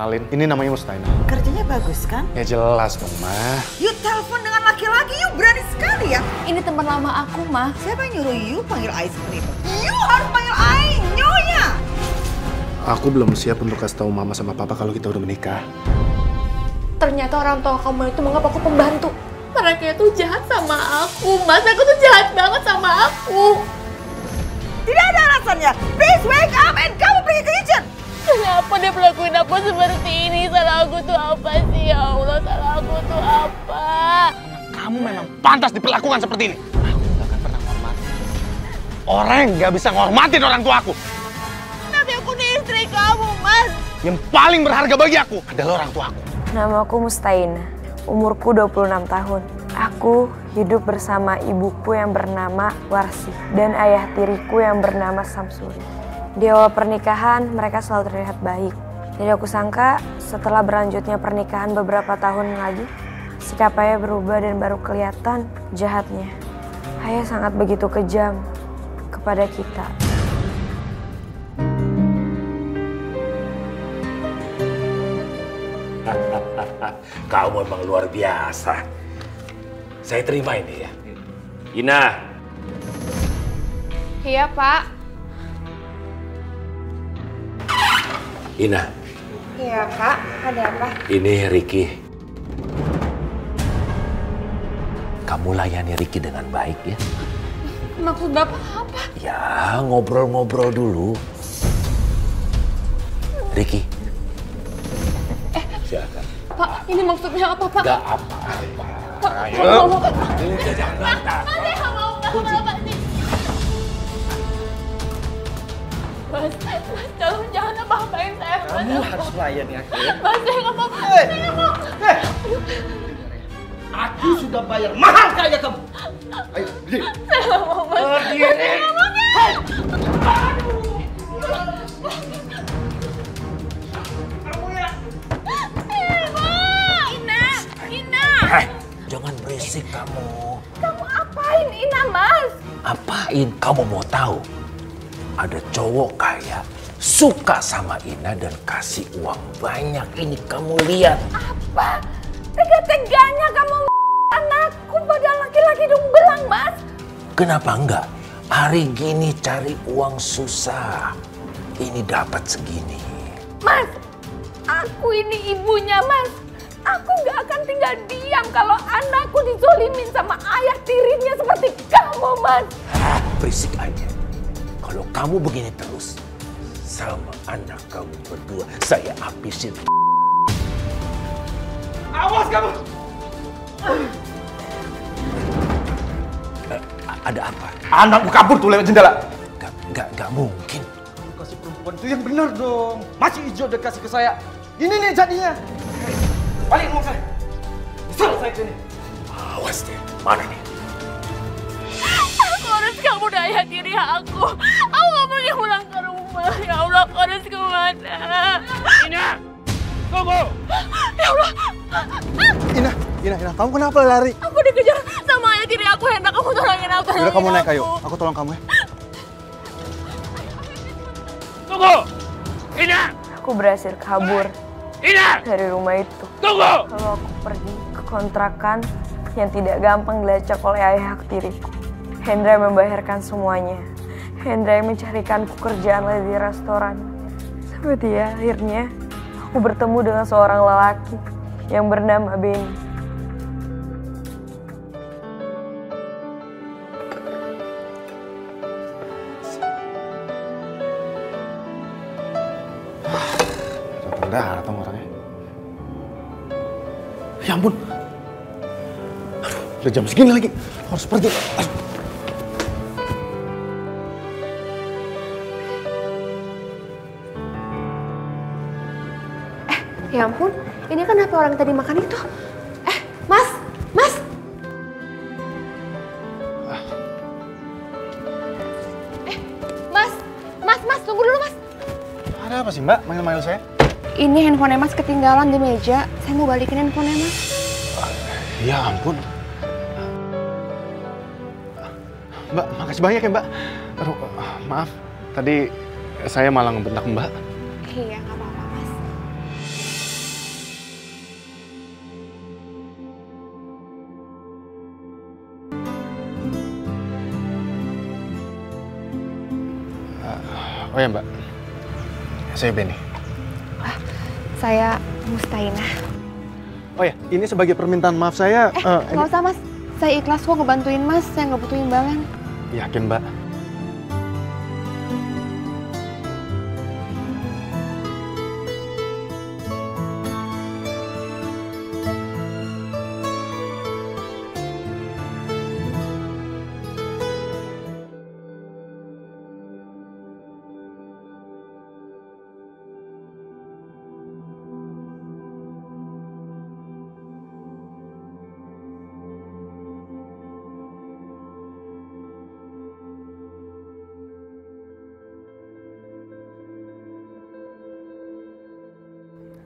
Kenalin, ini namanya Mustaina. Kerjanya bagus kan? Ya jelas dong, Ma. You telepon dengan laki-laki, you berani sekali ya? Ini teman lama aku, Ma. Siapa yang nyuruh you panggil I seperti itu? You harus panggil I, Nyonya! Aku belum siap untuk kasih tahu Mama sama Papa kalau kita udah menikah. Ternyata orang tua kamu itu menganggap aku pembantu. Mereka itu jahat sama aku, Mas. Aku tuh jahat banget sama aku. Tidak ada alasannya. Please wake up and kamu pergi ke kitchen. Kenapa dia perlakuin aku seperti ini? Salah aku tuh apa sih, ya Allah? Salah aku tuh apa? Kamu memang pantas diperlakukan seperti ini. Aku gak akan pernah ngormatin orang yang gak bisa ngormatin orang tua aku. Tapi aku nih istri kamu, Mas. Yang paling berharga bagi aku adalah orang tua aku. Namaku Mustaina, umurku 26 tahun. Aku hidup bersama ibuku yang bernama Warsi dan ayah tiriku yang bernama Samsuri. Di awal pernikahan, mereka selalu terlihat baik. Jadi aku sangka setelah berlanjutnya pernikahan beberapa tahun lagi, sikap ayah berubah dan baru kelihatan jahatnya. Ayah sangat begitu kejam kepada kita. Kamu memang luar biasa. Saya terima ini ya. Ina. Iya, Pak. Ina. Iya, Pak. Ada apa? Ini Ricky. Kamu layani Ricky dengan baik ya. Maksud Bapak apa? Ya, ngobrol-ngobrol dulu. Ricky. Silakan. Pak, ini maksudnya apa, Pak? Gak apa-apa. Pak, Ayo. Jangan bantah. Mas, saya nggak mau apa-apa sih. Mas, tolong jangan apa-apain saya. Kamu harus melayani aku ya. Mas, saya nggak mau. Saya nggak mau. Aku sudah bayar mahal kaya kamu. Ayo, berdiri. Saya nggak mau, Mas. Berdiri. Saya nggak mau, Mas. Jangan berisik kamu. Kamu apain, Ina, Mas? Apain? Kamu mau tahu? Ada cowok kaya suka sama Ina dan kasih uang banyak. Ini kamu lihat. Apa? Tega-teganya kamu anakku pada laki-laki dong belang, Mas. Kenapa enggak? Hari gini cari uang susah. Ini dapat segini. Mas, aku ini ibunya, Mas. Aku gak akan tinggal diam kalau anakku dizolimin sama ayah tirinya seperti kamu, Mas. Berisik aja. Kalau kamu begini terus, sama anak kamu berdua saya habisin. Awas kamu. Ada apa? Anakmu kabur tuh lewat jendela. Gak mungkin. Kamu kasih perempuan itu yang benar dong. Masih hijau udah kasih ke saya. Ini nih jadinya. Balik uang saya. Selesai sini. Awas deh. Mana nih? Aku harus kamu dan ayah tiri aku. Aku gak boleh pulang ke rumah. Ya Allah, aku harus kemana? Ina! Tunggu! Ya Allah. Ina, kamu kenapa lari? Aku dikejar sama ayah tiri aku. Hendak kamu tolongin aku. Udah kamu naik, ayo. Aku tolong kamu ya. Tunggu! Ina! Aku berhasil kabur Ina! dari rumah itu. Tunggu! Lalu aku pergi ke kontrakan yang tidak gampang dilacak oleh ayah tiriku. Hendra membayarkan semuanya. Hendra yang mencarikanku kerjaan di restoran. Sampai dia akhirnya aku bertemu dengan seorang lelaki yang bernama Benny. Datang orangnya. Ya ampun. Aduh, udah jam segini lagi. Harus pergi. Aduh. Ya ampun, ini kenapa orang tadi makan itu? Mas, Mas. Mas, tunggu dulu, Mas. Ada apa sih, Mbak? Manggil-manggil saya? Ini handphone Mas ketinggalan di meja. Saya mau balikin handphone Mas. Ya ampun. Mbak, makasih banyak ya, Mbak. Aduh, maaf. Tadi saya malah ngebentak Mbak. Iya, nggak apa-apa, Mas. Oh ya Mbak, saya Benny. Saya Mustainah. Oh ya, ini sebagai permintaan maaf saya. Nggak usah Mas, saya ikhlas kok ngebantuin Mas, saya nggak butuh imbalan. Yakin Mbak?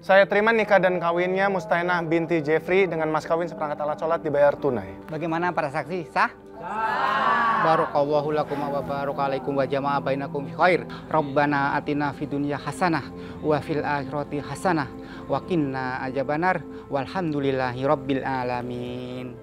Saya terima nikah dan kawinnya Mustainah binti Jeffrey dengan mas kawin seperangkat alat sholat dibayar tunai. Bagaimana para saksi? Sah? Sah. Barakallahu lakum wa barakalaikum wa jama'a bainakum fi khair. Rabbana atina fid dunya hasanah wa fil akhirati hasanah wa qina adzabannar walhamdulillahi rabbil alamin.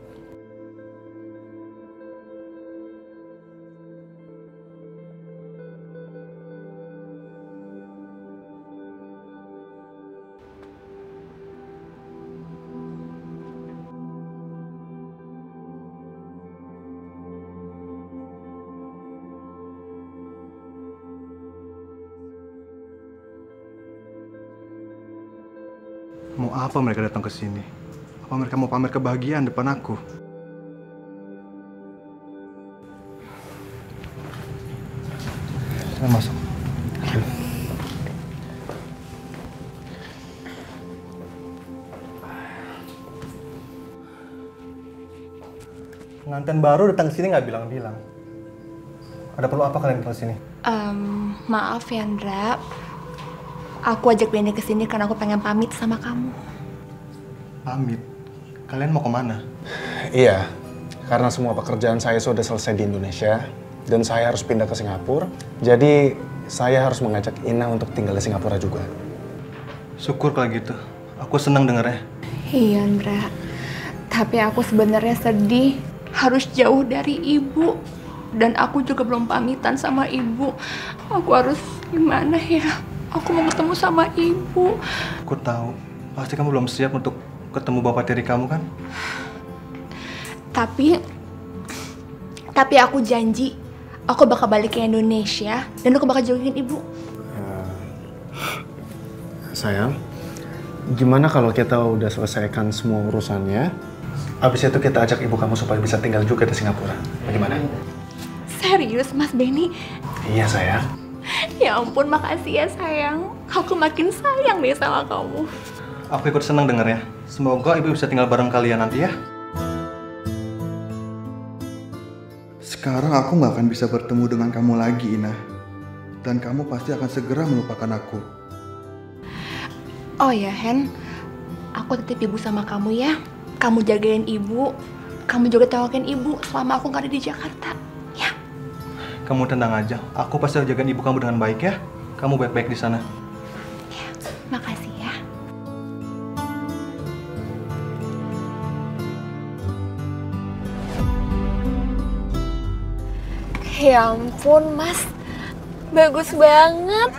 Mau apa mereka datang ke sini? Apa mereka mau pamer kebahagiaan depan aku? Saya masuk. Pengantin baru datang ke sini nggak bilang-bilang. Ada perlu apa kalian datang ke sini? Maaf Yandra. Aku ajak Benny ke sini karena aku pengen pamit sama kamu. Pamit? Kalian mau kemana? Iya, karena semua pekerjaan saya sudah selesai di Indonesia dan saya harus pindah ke Singapura. Jadi saya harus mengajak Ina untuk tinggal di Singapura juga. Syukur kalau gitu. Aku senang dengarnya. Iya, Andra. Tapi aku sebenarnya sedih harus jauh dari ibu. Dan aku juga belum pamitan sama ibu. Aku harus gimana ya? Aku mau ketemu sama ibu. Aku tahu. Pasti kamu belum siap untuk ketemu bapak tiri kamu kan? Tapi aku janji aku bakal balik ke Indonesia dan aku bakal jauhin ibu. Sayang, gimana kalau kita udah selesaikan semua urusannya? Habis itu kita ajak ibu kamu supaya bisa tinggal juga di Singapura. Bagaimana? Serius, Mas Benny? Iya, sayang. Ya ampun, makasih ya sayang. Aku makin sayang deh sama kamu. Aku ikut senang dengarnya. Semoga ibu bisa tinggal bareng kalian nanti ya. Sekarang aku nggak akan bisa bertemu dengan kamu lagi, Ina. Dan kamu pasti akan segera melupakan aku. Oh ya, Hen. Aku titip ibu sama kamu ya. Kamu jagain ibu. Kamu juga tengokin ibu selama aku nggak ada di Jakarta. Ya. Kamu tenang aja. Aku pasti jagain ibu kamu dengan baik ya. Kamu baik-baik di sana. Ya, makasih ya. Ya ampun, Mas. Bagus banget.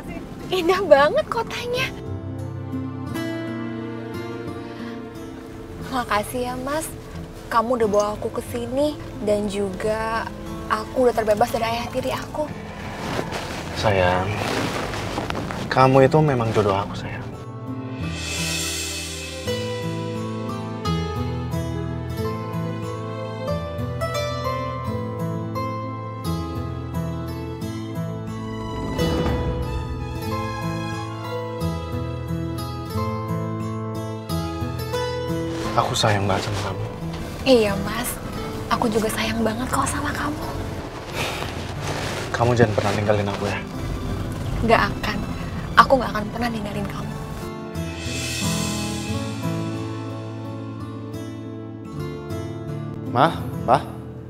Indah banget kotanya. Makasih ya, Mas. Kamu udah bawa aku ke sini dan juga aku udah terbebas dari ayah tiri aku. Sayang, kamu itu memang jodoh aku, sayang. Aku sayang banget sama kamu. Iya, Mas. Aku juga sayang banget kok sama kamu. Kamu jangan pernah ninggalin aku ya. Gak akan. Aku gak akan pernah ninggalin kamu. Ma, Pa,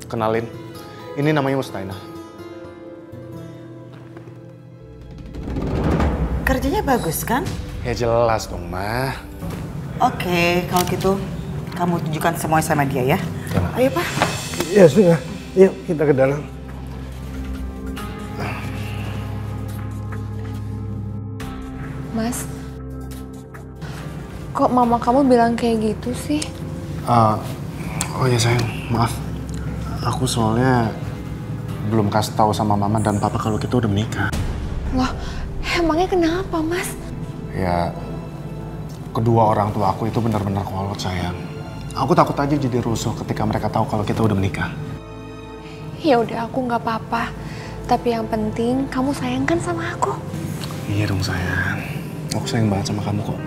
kenalin. Ini namanya Mustainah. Kerjanya bagus kan? Ya jelas dong, Ma. Oke, kalau gitu kamu tunjukkan semuanya sama dia ya. Ya, Ma. Ayo, Pak. Ya sudah, yuk kita ke dalam. Kok mama kamu bilang kayak gitu sih? Oh ya sayang, maaf. Aku soalnya belum kasih tahu sama mama dan papa kalau kita udah menikah. Loh, emangnya kenapa, Mas? Ya, kedua orang tua aku itu benar-benar kolot sayang. Aku takut aja jadi rusuh ketika mereka tahu kalau kita udah menikah. Ya udah, aku nggak apa-apa. Tapi yang penting kamu sayang kan sama aku. Iya dong sayang. Aku sayang banget sama kamu kok.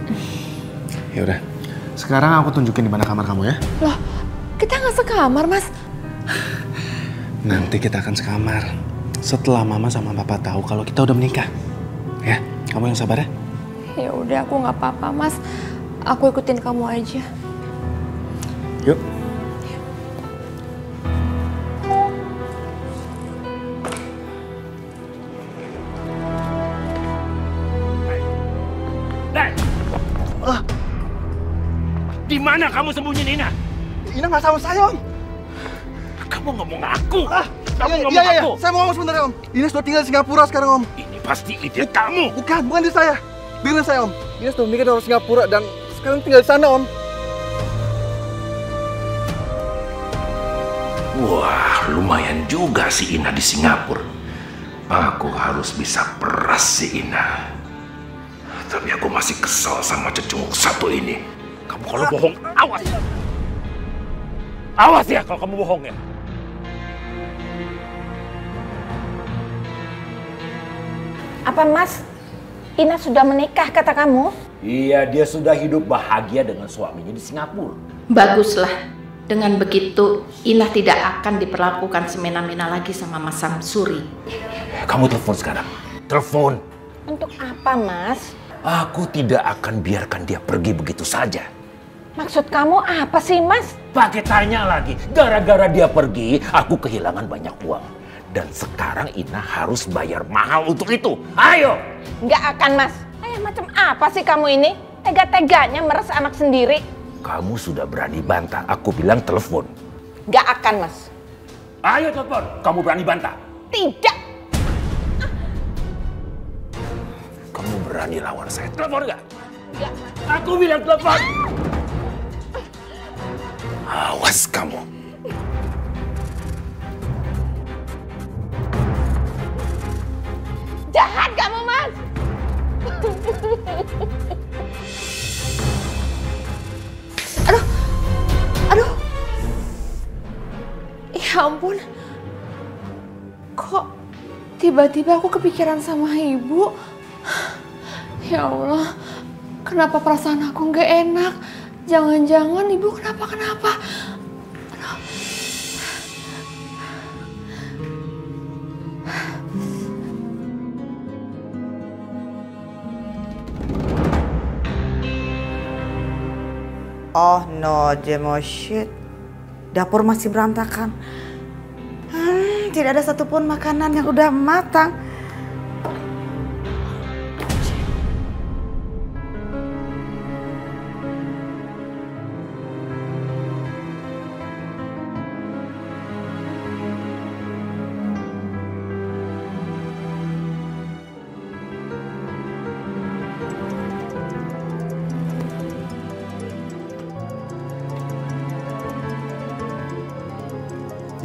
Ya udah. Sekarang aku tunjukin di mana kamar kamu ya. Loh, kita nggak sekamar, Mas. Nanti kita akan sekamar setelah mama sama papa tahu kalau kita udah menikah. Ya, kamu yang sabar ya. Ya udah, aku nggak apa-apa, Mas. Aku ikutin kamu aja. Yuk. Di mana kamu sembunyiin Ina? Ina nggak sama saya, Om. Kamu ngomong aku. Kamu Iya, ngomong aku. Saya mau ngomong sebentar, Om. Ina sudah tinggal di Singapura sekarang, Om. Ini pasti ide kamu. Bukan di saya. Biarin saya, Om. Ina sudah menikah dengan orang Singapura dan sekarang tinggal di sana, Om. Wah, lumayan juga si Ina di Singapura. Aku harus bisa peras si Ina. Tapi aku masih kesal sama cecunguk satu ini. Kamu kalau bohong, awas. Awas ya kalau kamu bohong ya. Apa Mas? Ina sudah menikah kata kamu? Iya, dia sudah hidup bahagia dengan suaminya di Singapura. Baguslah. Dengan begitu, Ina tidak akan diperlakukan semena-mena lagi sama Mas Samsuri. Kamu telepon sekarang. Telepon. Untuk apa, Mas? Aku tidak akan biarkan dia pergi begitu saja. Maksud kamu apa sih, Mas? Pakai tanya lagi. Gara-gara dia pergi, aku kehilangan banyak uang. Dan sekarang Ina harus bayar mahal untuk itu. Ayo! Nggak akan, Mas. Macam apa sih kamu ini? Tega-teganya meres anak sendiri. Kamu sudah berani bantah. Aku bilang telepon. Nggak akan, Mas. Ayo telepon. Kamu berani bantah? Tidak. Kamu berani lawan saya. Telepon nggak? Nggak. Aku bilang telepon. Awas kamu. Jahat kamu, Mas. Aduh. Ya ampun. Kok tiba-tiba aku kepikiran sama ibu? Ya Allah, kenapa perasaan aku nggak enak? Jangan-jangan ibu kenapa-kenapa? Oh no, Jemoshit. Dapur masih berantakan. Tidak ada satupun makanan yang udah matang.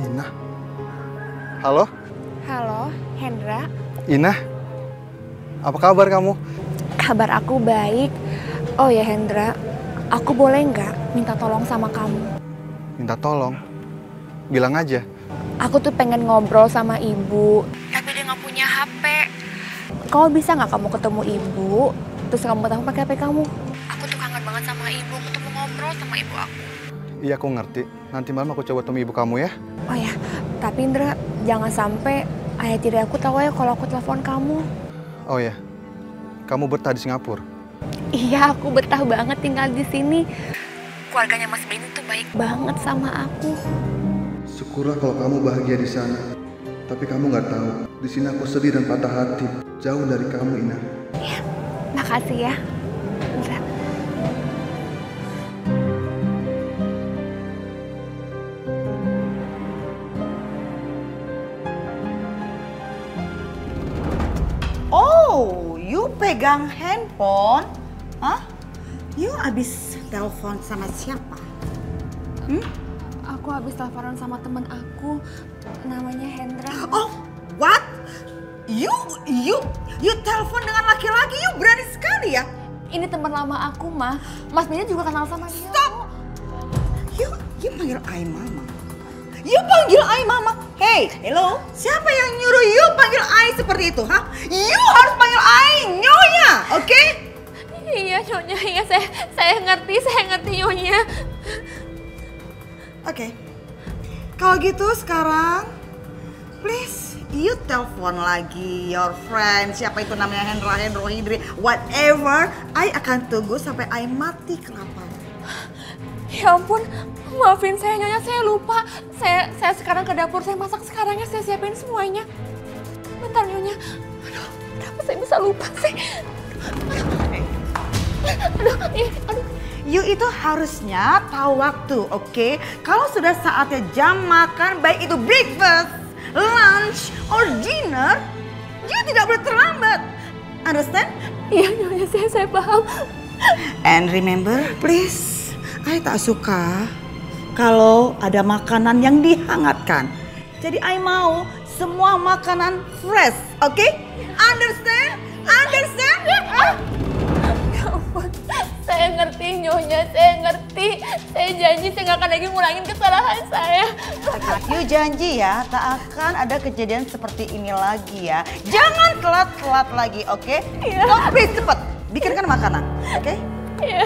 Ina. Halo? Halo, Hendra. Ina. Apa kabar kamu? Kabar aku baik. Oh ya Hendra, aku boleh nggak minta tolong sama kamu? Minta tolong? Bilang aja. Aku tuh pengen ngobrol sama ibu, tapi dia nggak punya HP. Kamu bisa nggak kamu ketemu ibu, terus kamu tahu pakai HP kamu? Aku tuh kangen banget sama ibu, ketemu ngobrol sama ibu aku. Iya, aku ngerti. Nanti malam aku coba temui ibu kamu ya. Oh ya, tapi Indra, jangan sampai ayah tiri aku tahu ya kalau aku telepon kamu. Oh ya, kamu betah di Singapura? Iya, aku betah banget tinggal di sini. Keluarganya Mas Benny tuh baik banget sama aku. Syukurlah kalau kamu bahagia di sana. Tapi kamu nggak tahu, di sini aku sedih dan patah hati. Jauh dari kamu, Ina. Ya, makasih ya, Indra. Oh, you pegang handphone? Hah? You abis telepon sama siapa? Aku habis teleponan sama temen aku, namanya Hendra. Oh, what? You telepon dengan laki-laki? You berani sekali ya? Ini teman lama aku, Ma. Mas Benny juga kenal sama dia. Stop! You panggil I Mama. You panggil I Mama. Hey, hello. Siapa yang nyuruh you panggil I seperti itu, ha? You harus panggil I Nyonya, oke? Iya, Nyonya. Iya, saya ngerti Nyonya. Oke. Kalau gitu sekarang, please you telepon lagi your friend, siapa itu namanya Hendro, Hidri, whatever. I akan tunggu sampai I mati kelaparan. Ya ampun, maafin saya Nyonya, saya lupa. Saya sekarang ke dapur, saya masak sekarang ya, saya siapin semuanya. Bentar Nyonya. Aduh, kenapa saya bisa lupa sih? Aduh. You itu harusnya tahu waktu, oke? Kalau sudah saatnya jam makan, baik itu breakfast, lunch, or dinner, you tidak boleh terlambat. Understand? Iya Nyonya, saya paham. And remember, please, I tak suka kalau ada makanan yang dihangatkan. Jadi I mau semua makanan fresh, oke? Understand? Understand? Ya ampun, saya ngerti Nyonya, saya ngerti. Saya janji saya nggak akan lagi ngulangin kesalahan saya. You janji ya, tak akan ada kejadian seperti ini lagi ya. Jangan telat-telat lagi, oke? Iya. So, please cepet, bikinkan makanan, oke? Iya.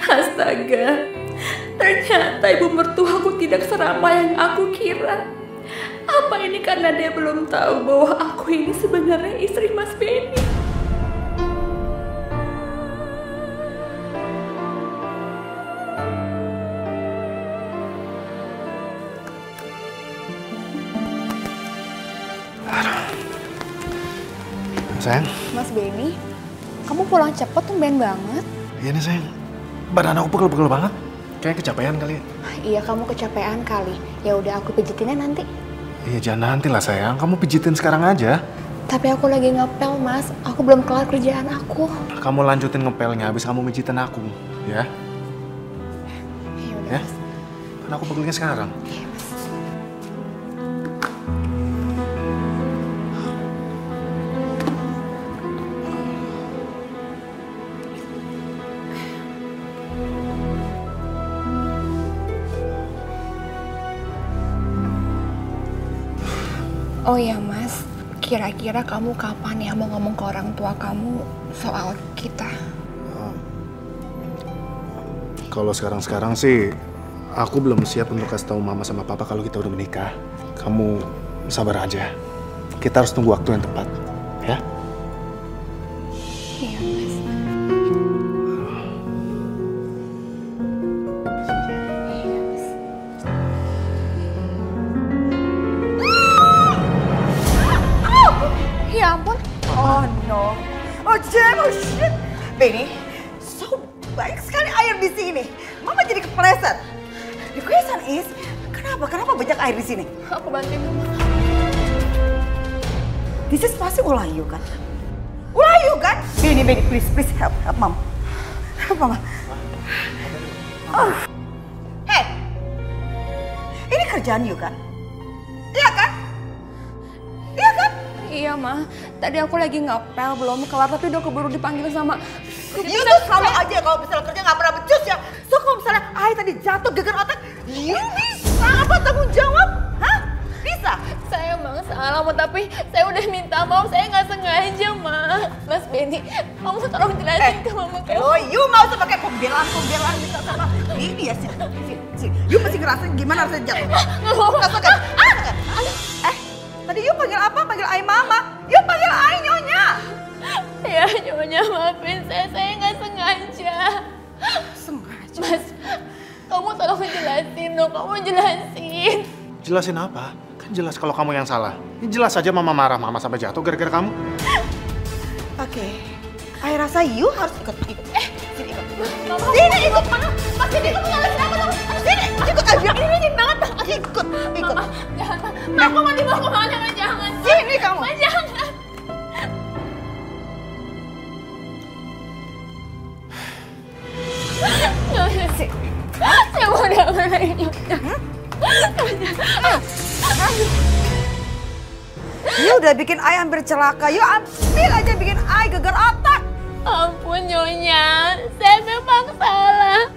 Astaga, ternyata ibu mertuaku tidak seramah yang aku kira. Apa ini karena dia belum tahu bahwa aku ini sebenarnya istri Mas Benny? Sayang. Mas Benny, kamu pulang cepet tumben banget. Iya nih sayang, badan aku pegel-pegel banget. Kayak kecapean kali ya. Iya, kamu kecapean kali. Ya udah aku pijitinnya nanti. Iya jangan nanti lah sayang, kamu pijitin sekarang aja. Tapi aku lagi ngepel Mas, aku belum kelar kerjaan aku. Kamu lanjutin ngepelnya, habis kamu pijitin aku, ya? Ya udah. Ya? Kan aku pegelnya sekarang. Iya Mas. Oh ya Mas, kira-kira kamu kapan ya mau ngomong ke orang tua kamu soal kita? Kalau sekarang sih, aku belum siap untuk kasih tahu mama sama papa kalau kita udah menikah. Kamu sabar aja. Kita harus tunggu waktu yang tepat, ya? Iya Mas. Ya ampun. Oh no. Oh Jem, oh shit. Benny, so baik sekali air di sini. Mama jadi kepleset. The question is, kenapa banyak air di sini? Aku bantuin kamu. This is pasti ulah you kan? Ulah you kan? Benny, please help mama. Help mama. Oh. Hey, ini kerjaan you kan? Iya kan? Iya kan? Iya Ma, tadi aku lagi ngepel belum kelar tapi udah keburu dipanggil sama. You tuh selalu aja kalau misalnya kerja nggak pernah becus ya. So kalau misalnya Ai tadi jatuh geger otak, you bisa apa tanggung jawab? Hah? Bisa? Saya emang salah Ma, tapi saya udah minta maaf, saya nggak sengaja Ma. Mas Benny, kamu tolong jelasin ke mama kamu. Oh, you mau tuh pakai pembelaan bisa sama ini ya sini. You mesti ngerasain gimana rasanya jatuh. Rasakan. Tadi you panggil apa? Panggil Ai Mama. You panggil Ai Nyonya. Ya Nyonya, maafin saya nggak sengaja. Sengaja? Mas, kamu tolong jelasin dong, kamu jelasin. Jelasin apa? Kan jelas kalau kamu yang salah. Ini jelas aja mama marah, mama sampai jatuh gara-gara kamu. Oke. Ai rasa you harus ikut. Sini ikut. Mama, sini ikut mana? Mas Benny, kamu ngalahin apa dong? Sini, ikut aja. Ini dingin banget. Ikut. Mama, jangan. Aku mau dibawa kemana? Jangan. Sini kamu. Jangan. sih? Saya mau damai Nyonya. You udah bikin Ai hampir celaka. You ambil aja bikin Ai geger otak. Ampun Nyonya, saya memang salah.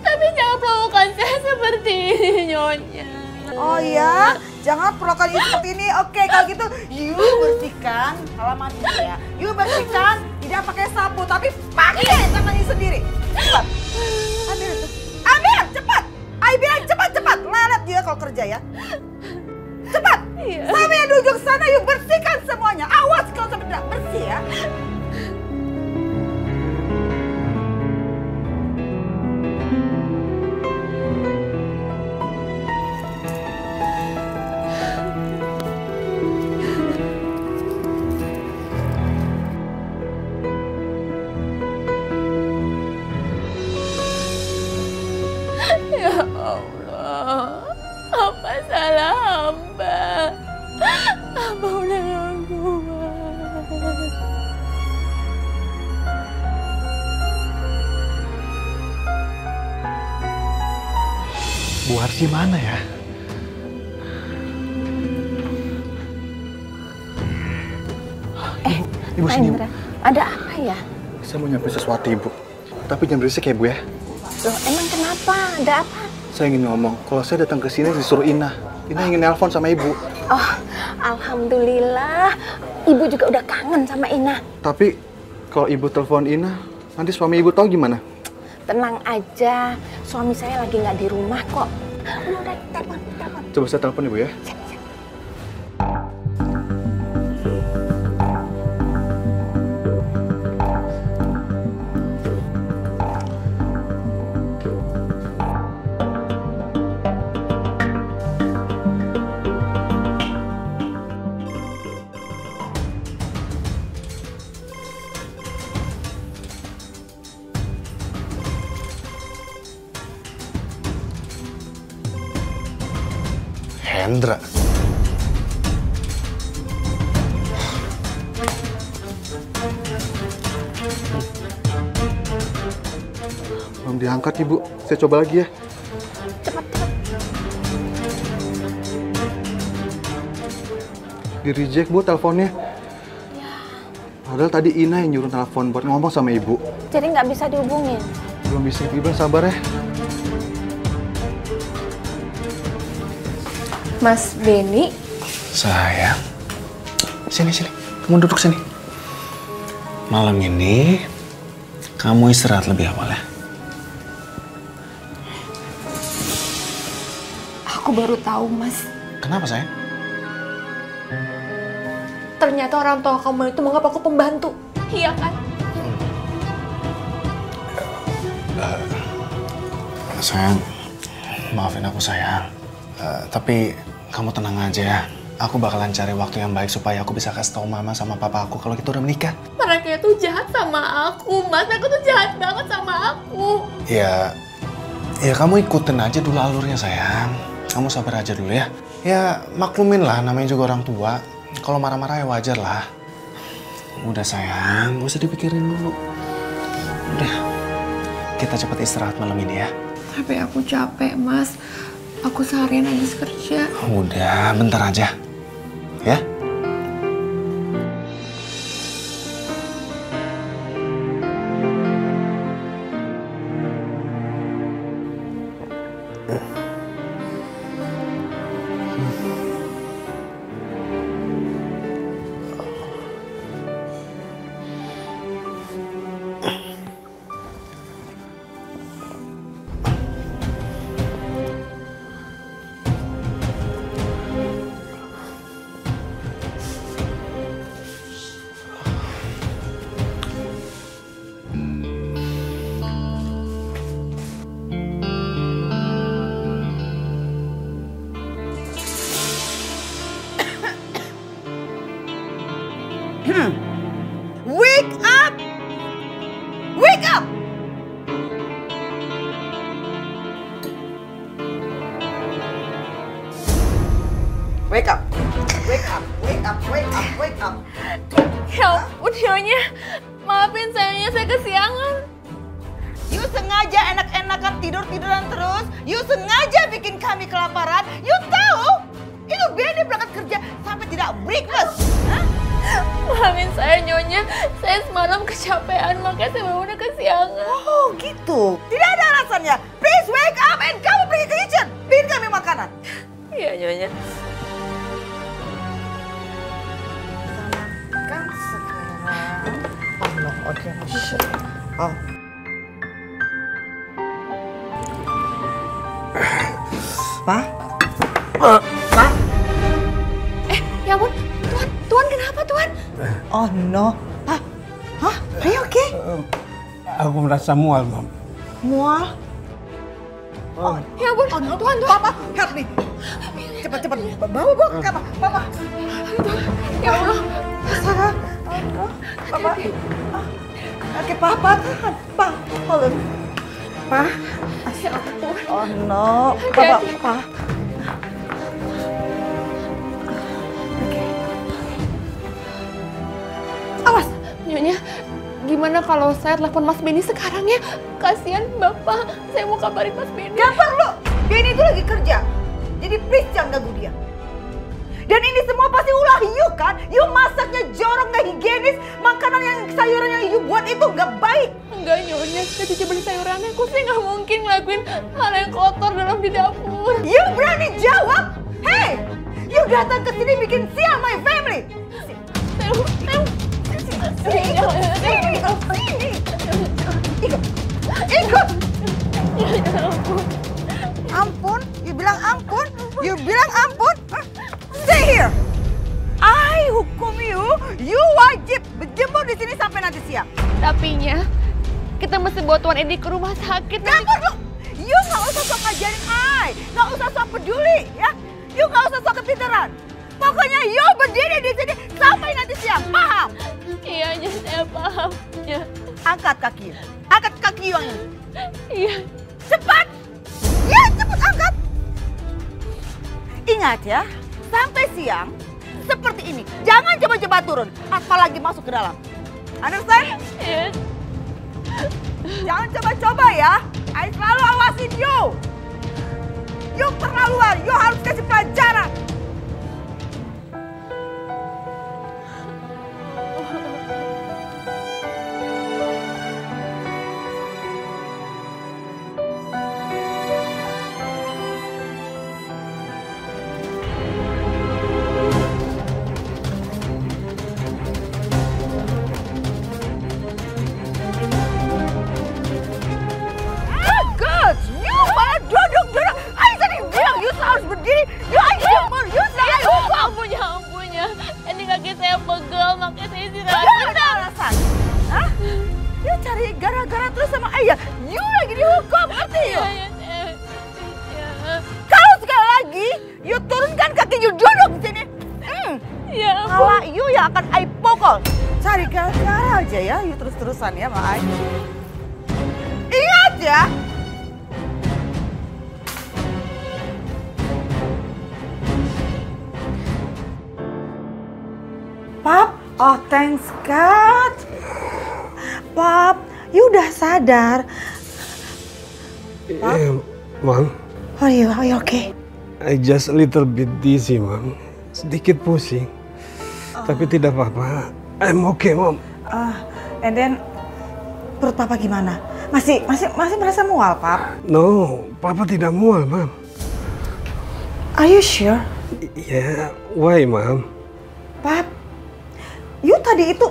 Tapi jangan perlakukan saya seperti ini Nyonya. Oh ya, jangan perlakukan you seperti ini. Oke, kalau gitu you bersihkan halaman ini ya. You bersihkan tidak pakai sapu, tapi pakai tangan you sendiri. Cepat. Ambil itu. Ambil, cepat. Ai bilang cepat-cepat. Lelet dia kalau kerja ya. Cepat. Iya. Sampai yang di ujung sana you bersihkan semuanya. Awas kalau sampai tidak bersih ya. Ya Allah, apa salah hamba? Hamba udah gak kuat. Bu Arsi mana ya? Ibu Pak sini. Indra, ada apa ya? Saya mau nyampe sesuatu Ibu. Tapi jangan berisik ya Bu ya. Loh, emang kenapa? Ada apa? Saya ingin ngomong, kalau saya datang ke sini disuruh Ina. Ina ingin nelpon sama Ibu. Oh, alhamdulillah. Ibu juga udah kangen sama Ina. Tapi kalau Ibu telepon Ina, nanti suami Ibu tahu gimana? Tenang aja, suami saya lagi nggak di rumah kok. Udah, telepon. Coba saya telepon Ibu ya. Hendra. Belum diangkat Ibu. Saya coba lagi ya. Cepat. Di reject Bu teleponnya. Padahal tadi Ina yang nyuruh telepon buat ngomong sama Ibu. Jadi nggak bisa dihubungin. Belum bisa, Ibu sabar ya. Mas Benny, Sayang, sini. Kamu duduk sini. Malam ini, kamu istirahat lebih awal ya. aku baru tahu Mas. Kenapa sayang? Ternyata orang tua kamu itu menganggap aku pembantu. Iya kan? Sayang, maafin aku sayang. Tapi kamu tenang aja ya. Aku bakalan cari waktu yang baik supaya aku bisa kasih tahu mama sama papa aku kalau kita udah menikah. Mereka itu jahat sama aku, Mas. Mereka tuh jahat banget sama aku. Ya kamu ikutin aja dulu alurnya sayang. Kamu sabar aja dulu ya. Ya maklumin lah, namanya juga orang tua. Kalau marah-marah ya wajar lah. Udah sayang, gak usah dipikirin dulu. Udah, kita cepat istirahat malam ini ya. Tapi aku capek, Mas. Aku seharian habis kerja. Udah, bentar aja. Ya? Wake up! Wake up! Wake up! Wake up! Wake up! Wake up! Wake up! Ya ampun, Nyonya. Maafin sayangnya saya kesiangan. You sengaja enak-enakan tidur-tiduran terus. You sengaja bikin kami kelaparan. You tahu? Itu Benny berangkat kerja sampai tidak breakfast. Hah? Maafin saya Nyonya, saya semalam kecapean makanya saya bangunnya kesiangan. Oh gitu, tidak ada alasannya. Please wake up and kamu pergi ke kitchen. Bikin kami makanan. Iya Nyonya. Kan sekarang. Oh no, oke. Oh. Pak? Pak? Ya ampun, Tuan kenapa Tuan? Oh no, Pak. Hah? Are you okay? Aku merasa mual, Mam. Mual? Oh, ya ampun, Tuan. Papa, help me. Cepat, bawa ke kamar, Papa. Ya Allah. Sarah, Papa. Oke, Papa, tahan. Pak, hold on. Pak. Oh no, Papa. Awas, Nyonya. Gimana kalau saya telepon Mas Benny sekarang ya? Kasihan Bapak. Saya mau kabarin Mas Benny. Gak perlu. Benny itu lagi kerja. Jadi please jangan ganggu dia. Dan ini semua pasti ulah you kan? You masaknya jorok, gak higienis. Makanan yang sayuran yang you buat itu gak baik. Enggak Nyonya, saya cuci beli sayurannya. Aku sih gak mungkin ngelakuin hal yang kotor dalam di dapur. You berani jawab? Hey, you datang ke sini bikin sial my family. Ikut. Ampun, you bilang ampun? You bilang ampun? Huh? Stay here. I hukum you wajib berjemur di sini sampai nanti siang. Tapinya, kita mesti bawa Tuan Edi ke rumah sakit. Gak perlu. You gak usah sok ngajarin I. Gak usah sok peduli, ya. You gak usah sok kepintaran. Pokoknya you berdiri di sini sampai nanti siang. Paham? Iya, saya paham. Ya. Angkat kaki. Angkat kaki you yang ini. Iya. Cepat. Ya, cepat angkat. Ingat ya, sampai siang seperti ini. Jangan coba-coba turun, apalagi masuk ke dalam. Understand? Yes. Jangan coba-coba ya. I selalu awasin you. You terlaluan. You harus kasih pelajaran. Berdiri, ampunnya. Ini kaki saya pegel, makanya saya istirahat. Gak ada alasan. Hah? You cari gara-gara terus sama ayah. You lagi dihukum, ngerti ya? Kalau sekali lagi, you turunkan kaki you duduk di sini. Ya, Malah you yang akan I pukul. Cari gara-gara aja ya, you terus-terusan ya, Mak Ai. Ingat ya. Pap, oh thanks God. Pap, you udah sadar. Mom. Are you okay? I just a little bit dizzy, Mom. Sedikit pusing. Tapi tidak apa-apa. I'm okay, Mom. And then perut Papa gimana? Masih merasa mual, Pap? No, Papa tidak mual, Mom. Are you sure? Yeah, why, Mom? Pap, you tadi itu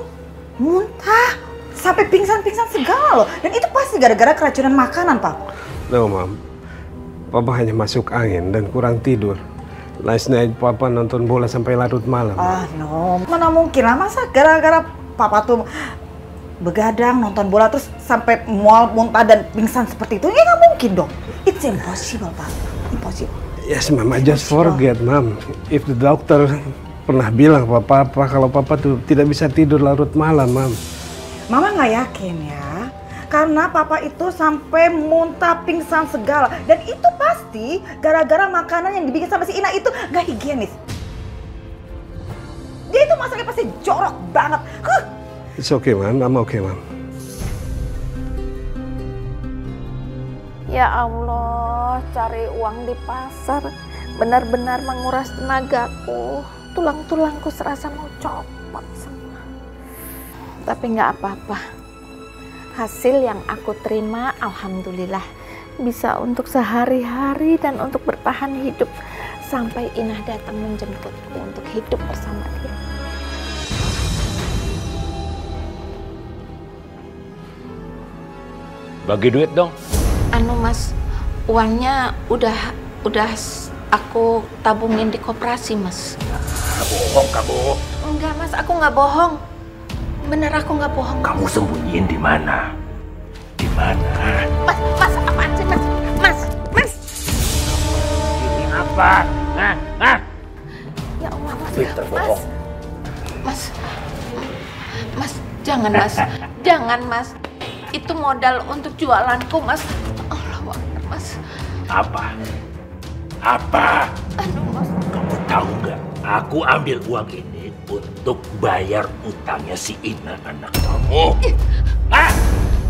muntah sampai pingsan-pingsan segala loh. Dan itu pasti gara-gara keracunan makanan, Pap. No, Mom. Papa hanya masuk angin dan kurang tidur. Last night Papa nonton bola sampai larut malam. No. Mana mungkin lah. Masa gara-gara Papa tuh begadang nonton bola terus sampai mual, muntah dan pingsan seperti itu? Ya nggak mungkin dong. It's impossible, Pak. Impossible. Yes, Mom. I just forget, Mom. If the doctor pernah bilang ke Papa kalau Papa tuh tidak bisa tidur larut malam, Mom. Mama nggak yakin ya. Karena Papa itu sampai muntah, pingsan segala. Dan itu pasti gara-gara makanan yang dibikin sama si Ina itu nggak higienis. Dia itu masaknya pasti jorok banget. It's okay, Mom. I'm okay, Mom. Ya Allah, cari uang di pasar benar-benar menguras tenagaku. Tulang-tulangku serasa mau copot semua. Tapi nggak apa-apa. Hasil yang aku terima, alhamdulillah, bisa untuk sehari-hari dan untuk bertahan hidup sampai Inah datang menjemputku untuk hidup bersama dia. Bagi duit dong. Anu Mas, uangnya udah aku tabungin di koperasi Mas. Bohong kamu. Enggak Mas, aku nggak bohong. Bener aku nggak bohong. Kamu sembunyiin di mana? Di mana? Mas, apaan sih Mas? Mas. Ini apa? Hah? Ya Allah Mas. Pinter bohong. Mas, jangan Mas. Jangan Mas. Itu modal untuk jualanku Mas. Allah Akbar Mas. Apa? Aduh Mas. Kamu tahu nggak? Aku ambil uang ini untuk bayar utangnya si Ina anak kamu. Hah?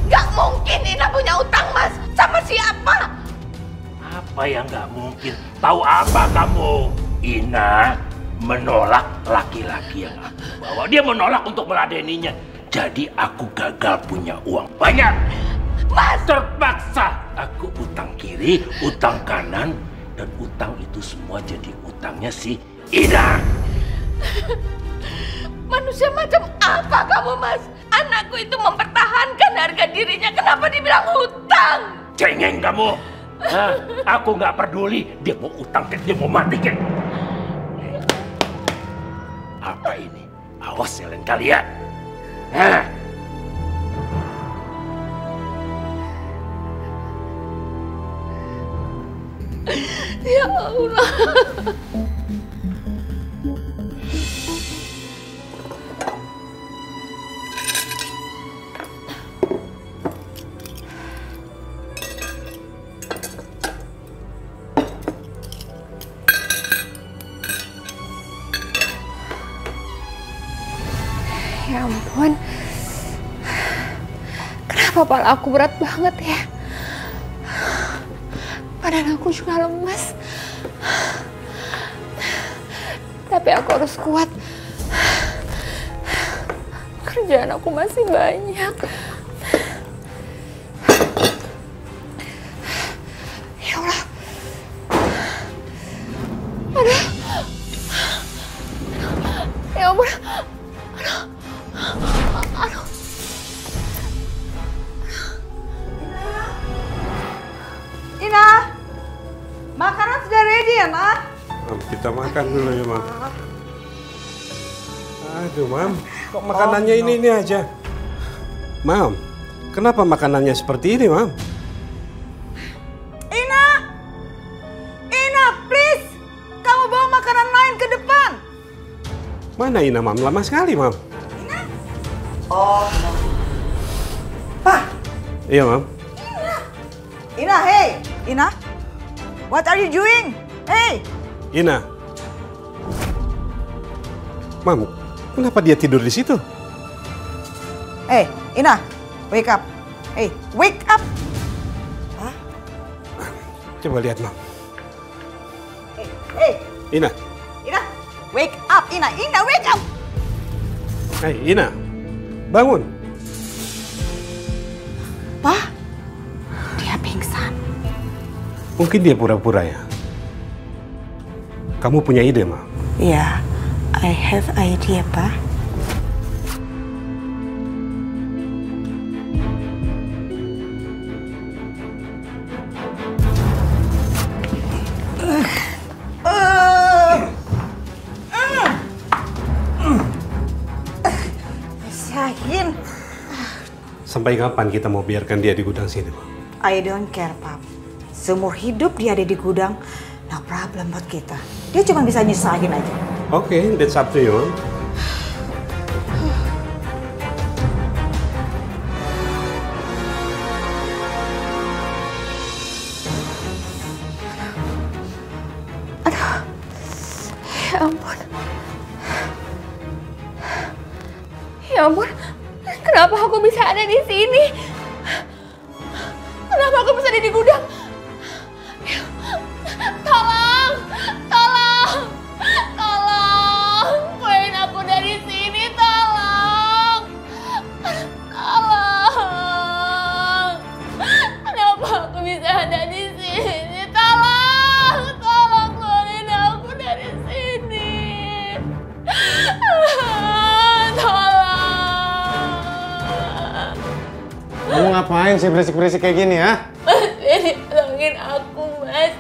Nggak mungkin Ina punya utang Mas. Sama siapa? Apa yang nggak mungkin? Tahu apa kamu? Ina menolak laki-laki yang aku bawa. Dia menolak untuk meladeninya. Jadi aku gagal punya uang banyak. Mas! Terpaksa aku utang kiri, utang kanan, dan utang itu semua jadi utangnya si Ina. Manusia macam apa kamu Mas? Anakku itu mempertahankan harga dirinya. Kenapa dibilang hutang? Cengeng kamu. Hah? Aku nggak peduli. Dia mau utang, dia mau mati kan? Apa ini? Awas ya lain kali ya. Hah? Ya Allah. Ya ampun, kenapa kepala aku berat banget ya? Badan aku juga lemas. Tapi aku harus kuat. Kerjaan aku masih banyak. Ya Allah. Aduh. Ya ampun. Aduh. Ina, makanan sudah ready ya, Nak? Kita makan dulu ya, Mam. Aduh, Mam. Kok makanannya ini aja? Mam, kenapa makanannya seperti ini, Mam? Ina! Ina, please! Kamu bawa makanan lain ke depan. Mana Ina, Mam? Lama sekali, Mam. Oh, Pak! Iya, Mam. Ina, hey! Ina, what are you doing? Hey! Ina. Mam, kenapa dia tidur di situ? Hey, Ina, wake up. Hey, wake up! Hah? Coba lihat, Mam. Hey! Ina. Ina, wake up! Ina, wake up! Hai, Ina. Bangun. Pak, dia pingsan. Mungkin dia pura-pura ya. Kamu punya ide, Mam? Ya, I have idea, Pak. Sahin. Sampai kapan kita mau biarkan dia di gudang sini, Mam? I don't care, Pap. Seumur hidup dia ada di gudang, no problem buat kita. Dia cuma bisa nyusahin aja. Oke, that's up to you, Mam. Ya ampun. Ya ampun. Kenapa aku bisa ada di sini? Kenapa aku bisa ada di gudang? Ngapain sih berisik-berisik kayak gini ya? Mas Benny, tolongin aku, Mas.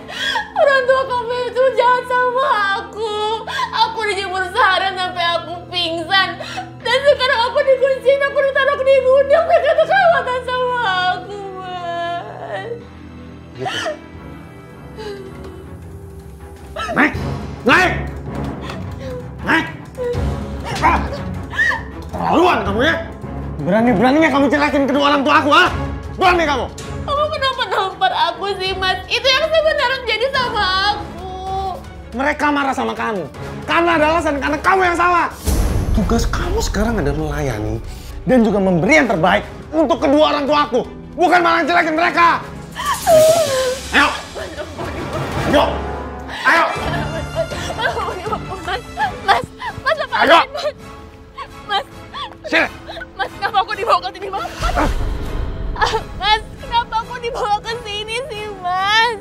Orang tua kamu itu jahat sama aku. Aku dijemur seharian sampai aku pingsan. Dan sekarang aku dikunciin, aku ditaruh di gudang. Mereka tuh kelewatan sama aku, Mas. Gitu. Naik! Naik! Naik! Keterlaluan kamu ya! Berani-beraninya kamu celakin kedua orang tua aku, ha? Berani kamu! Kamu kenapa nampar aku sih, Mas? Itu yang sebenarnya jadi sama aku. Mereka marah sama kamu. Karena ada alasan, karena kamu yang salah. Tugas kamu sekarang adalah melayani dan juga memberi yang terbaik untuk kedua orang tua aku. Bukan malah celakin mereka. Ayo! Ayo! Ayo! Mas, lepasin, Ayo! Mas. Sini! Mas, kenapa aku dibawa ke sini, Mas? Mas, kenapa aku dibawa ke sini sih, Mas?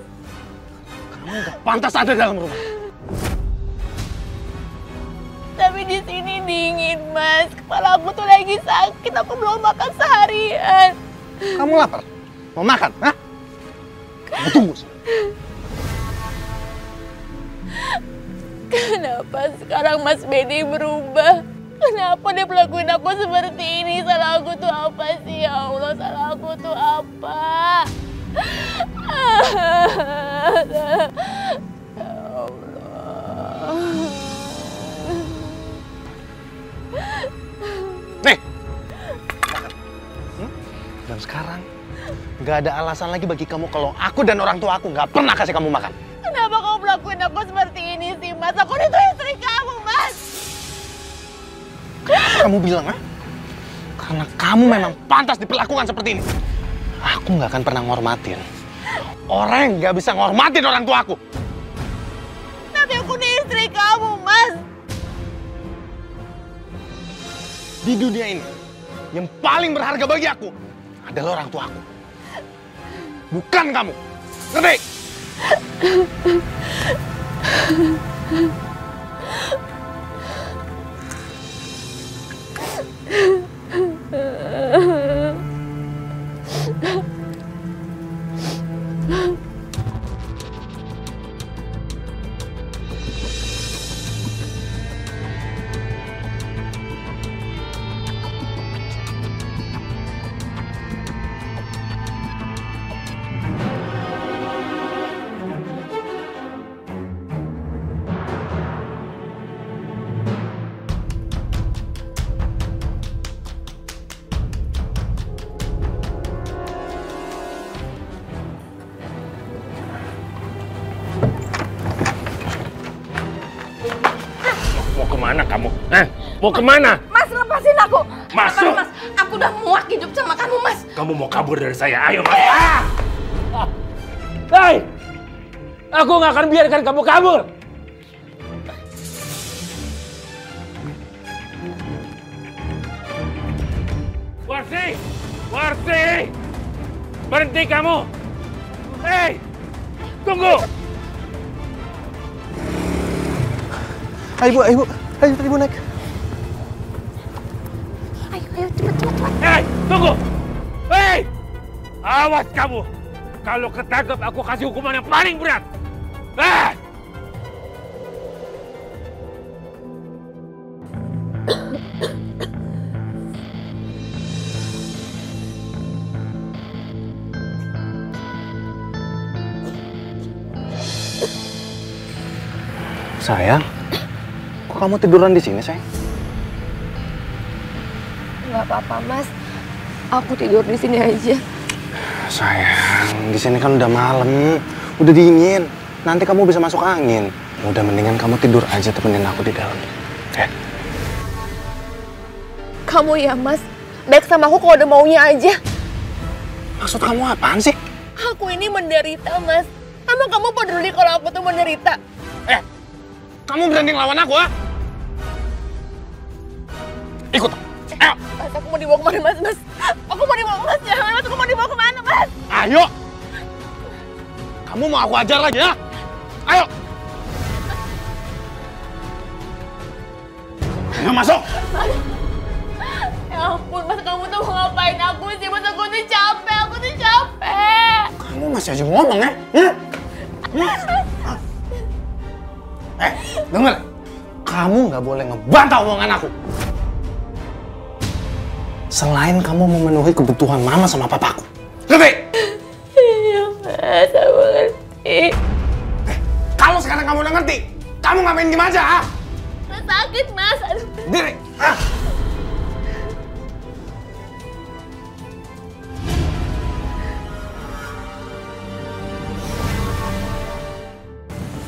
Kamu nggak pantas ada dalam rumah. Tapi di sini dingin, Mas. Kepala aku tuh lagi sakit. Aku belum makan seharian. Kamu lapar? Mau makan? Hah? Kamu tunggu. Kenapa sekarang Mas Benny berubah? Kenapa dia perlakuin aku seperti ini? Salah aku tuh apa sih, ya Allah? Salah aku tuh apa? Ya Allah. Nih! Dan sekarang, nggak ada alasan lagi bagi kamu kalau aku dan orang tua aku nggak pernah kasih kamu makan. Kenapa kamu perlakuin aku seperti ini sih, Mas? Aku itu istri kamu, Mas. Kenapa kamu bilang, ha? Karena kamu memang pantas diperlakukan seperti ini. Aku nggak akan pernah ngormatin orang yang nggak bisa ngormatin orang tua aku. Tapi aku ini istri kamu, Mas. Di dunia ini, yang paling berharga bagi aku adalah orang tua aku. Bukan kamu. Ngerti? Mau kemana kamu? Mau kemana? Mas, lepasin aku. Masuk. Mas, aku udah muak hidup sama kamu, Mas. Kamu mau kabur dari saya? Ayo, Mas. Hei! Aku nggak akan biarkan kamu kabur. Warsi! Warsi! Berhenti kamu! Hei! Tunggu! Ayo, ibu. Ayo, ibu naik. Ayo, cepet. Hei! Tunggu! Hei! Awas kamu! Kalau ketangkep aku kasih hukuman yang paling berat! Sayang, kok kamu tiduran di sini, sayang? Nggak apa-apa, Mas. Aku tidur di sini aja. Sayang, di sini kan udah malam, udah dingin. Nanti kamu bisa masuk angin. Udah mendingan kamu tidur aja temenin aku di dalam. Ya. Kamu ya, Mas. Baik sama aku kalau udah maunya aja. Maksud kamu apaan sih? Aku ini menderita, Mas. Emang kamu peduli kalau aku tuh menderita? Kamu berani ngelawan aku, ha? Ikut. Ayo. Mas, aku mau dibawa kemana, Mas? Aku mau dibawa kemana? Jangan, Mas. Aku mau dibawa kemana, Mas? Ayo. Kamu mau aku ajar lagi, ya? Ayo. Ayo masuk. Ya Ya ampun, Mas, kamu tuh mau ngapain aku sih? Mas, aku tuh capek. Kamu masih aja ngomong ya? Dengar. Kamu nggak boleh ngebantah omongan aku. Selain kamu memenuhi kebutuhan mama sama papaku. Ngerti? Iya, Mas, aku ngerti. Kalau sekarang kamu udah ngerti, kamu ngapain diem aja, ah? Mas, sakit, Mas. Aduh. Diri. Ah.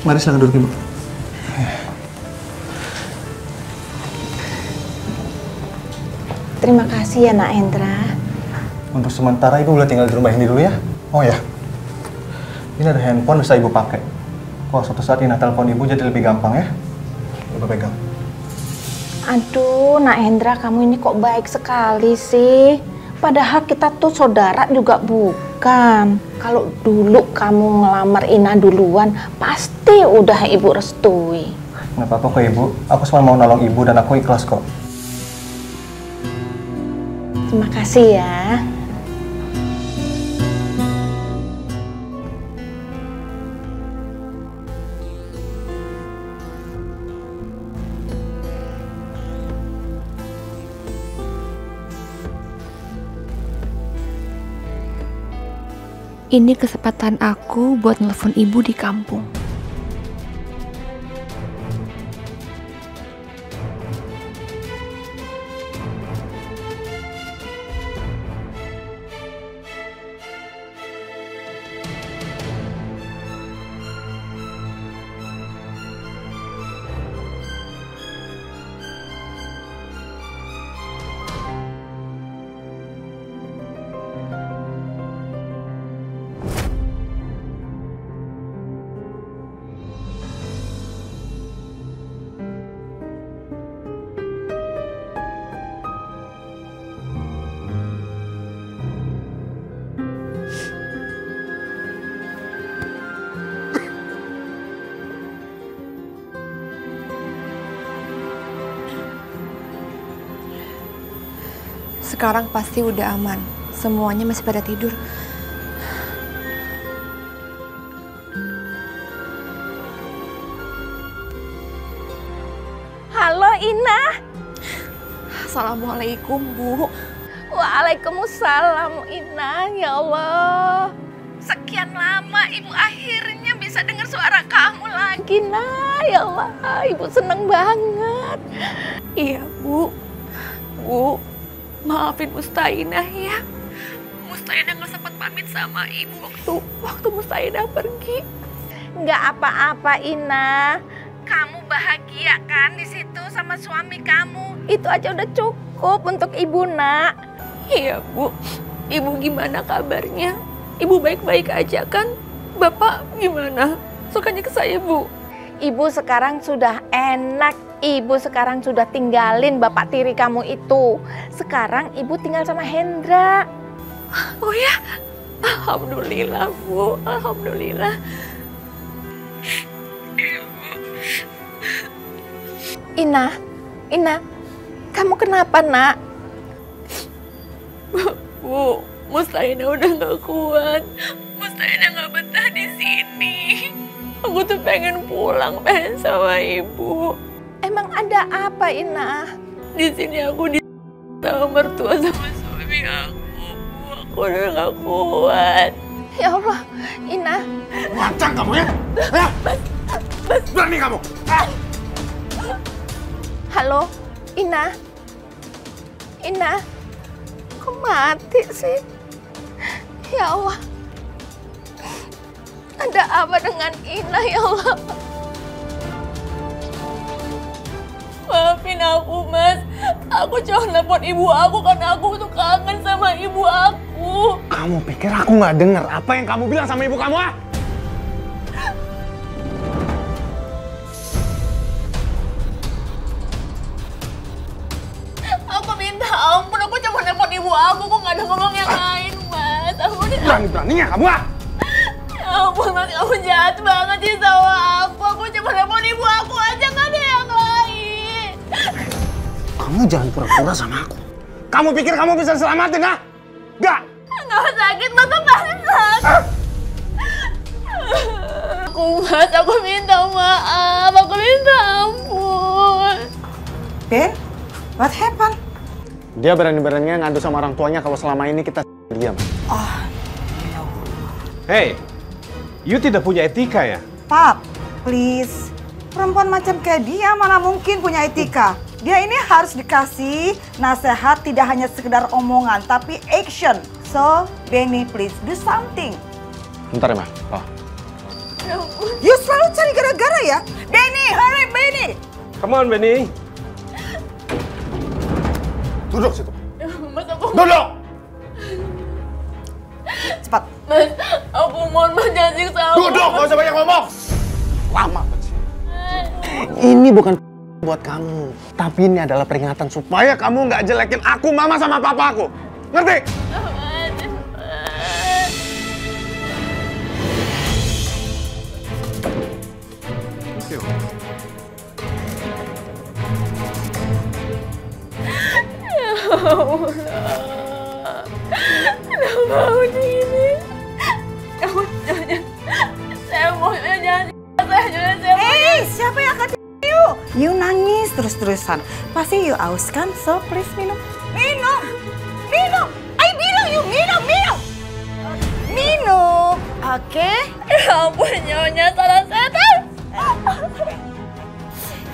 Mari silakan duduk, Ibu. Terima kasih ya, Nak Hendra. Untuk sementara Ibu boleh tinggal di rumah ini dulu ya. Oh ya, ini ada handphone bisa Ibu pakai. Kalau suatu saat Ina telepon Ibu jadi lebih gampang ya. Ibu pegang. Aduh, Nak Hendra, kamu ini kok baik sekali sih. Padahal kita tuh saudara juga bukan. Kalau dulu kamu ngelamar Ina duluan, pasti udah Ibu restui. Nggak apa-apa kok Ibu, aku cuma mau nolong Ibu dan aku ikhlas kok. Terima kasih ya. Ini kesempatan aku buat nelfon ibu di kampung. Sekarang pasti udah aman. Semuanya masih pada tidur. Halo, Ina. Assalamualaikum, Bu. Waalaikumsalam, Ina. Ya Allah. Sekian lama Ibu akhirnya bisa dengar suara kamu lagi, Nah. Ya Allah, Ibu seneng banget. Iya, Bu. Bu, maafin Mustainah ya. Mustainah nggak sempat pamit sama ibu waktu Mustainah pergi. Nggak apa-apa, Ina. Kamu bahagia kan di situ sama suami kamu? Itu aja udah cukup untuk Ibu, Nak. Iya, Bu. Ibu gimana kabarnya? Ibu baik-baik aja kan? Bapak gimana? Sukanya ke saya, Bu. Ibu sekarang sudah enak. Ibu sekarang sudah tinggalin bapak tiri kamu itu. Sekarang Ibu tinggal sama Hendra. Oh ya? Alhamdulillah, Bu. Alhamdulillah. Ina, kamu kenapa, Nak? Bu, Mustainah udah gak kuat. Mustainah gak betah di sini. Aku tuh pengen pulang, pengen sama ibu. Emang ada apa, Ina? Di sini aku sama mertua sama suami aku. Aku udah gak kuat. Ya Allah, Ina. Lancang kamu ya? Berani kamu? Halo, Ina. Ina, kok mati sih? Ya Allah. Ada apa dengan Ina, ya Allah? Maafin aku, Mas. Aku cuma nelfon ibu aku karena aku tuh kangen sama ibu aku. Kamu pikir aku nggak dengar apa yang kamu bilang sama ibu kamu, ah? Aku minta ampun, aku cuma nelfon ibu aku, kok nggak ada ngomong yang lain, Mas. Berani-beraninya kamu, ah? Ya ampun, Mas, kamu jahat banget sih sama aku. Aku cuma nelfon ibu aku aja, nggak ada yang lain. Kamu jangan pura-pura sama aku. Kamu pikir kamu bisa selamatin, ha? Nggak! Nggak sakit, Bapak pasti sakit. Mas, aku minta maaf, aku minta ampun. Ben, what happened? Dia berani-beraninya ngadu sama orang tuanya kalau selama ini kita diam. Oh, Hey, you tidak punya etika ya? Pap, please. Perempuan macam kayak dia mana mungkin punya etika. Dia ini harus dikasih nasihat tidak hanya sekedar omongan, tapi action. So, Benny, please do something. Bentar ya, Ma. Oh. You selalu cari gara-gara ya? Benny, hurry Benny! Come on, Benny. Duduk situ. Mas, aku... Duduk! Cepat. Mas, aku mohon Mas jangan siksa aku. Duduk, gak usah banyak ngomong. Lama banget sih. Ini bukan buat kamu, tapi ini adalah peringatan supaya kamu nggak jelekin aku, mama sama papa aku. Ngerti? Kenapa aku begini? Kamu jangan, saya mau jangan, Siapa yang akan you nangis terus-terusan. Pasti you aus kan? So please minum. Minum! Minum! I bilang you minum! Minum! Oke? Ya ampun, nyonya salah setan.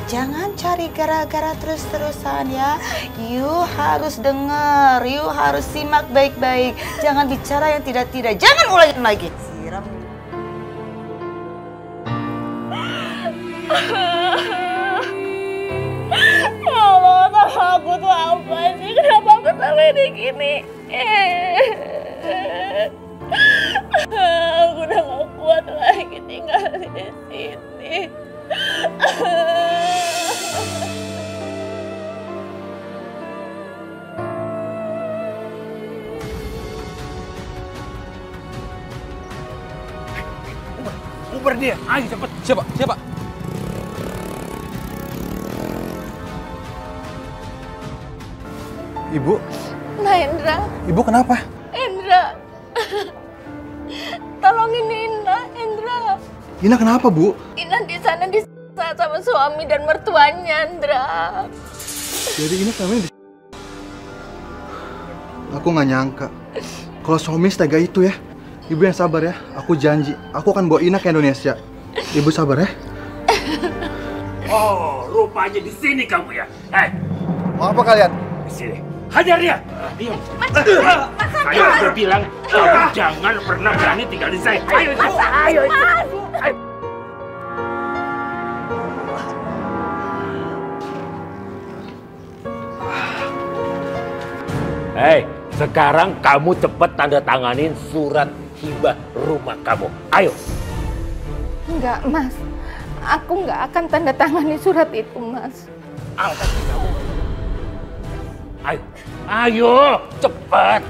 Jangan cari gara-gara terus-terusan ya. You harus dengar, you harus simak baik-baik. Jangan bicara yang tidak-tidak. Jangan ulangin lagi. Siram. Ya Allah, sama aku tuh apa sih? Kenapa aku sampai ini gini? Aku udah gak kuat lagi tinggal di sini. Uber dia, ayo cepet. Siapa? Ibu? Nah, Indra. Ibu kenapa? Indra. Tolongin Ina, Indra. Ina kenapa, Bu? Ina di sana disiksa sama suami dan mertuanya, Indra. Jadi ini kami di... Aku nggak nyangka. Kalau suami setega itu ya. Ibu yang sabar ya. Aku janji, aku akan bawa Ina ke Indonesia. Ibu sabar ya. Oh, rupanya di sini kamu ya. Mau apa kalian? Di sini. Hajar dia. Diam. Saya sudah bilang, kamu jangan pernah berani tinggal di saya. Ayo. Hei, sekarang kamu cepat tanda tanganin surat hibah rumah kamu. Ayo. Enggak, Mas. Aku nggak akan tanda tangani surat itu, Mas. Ayo, cepat.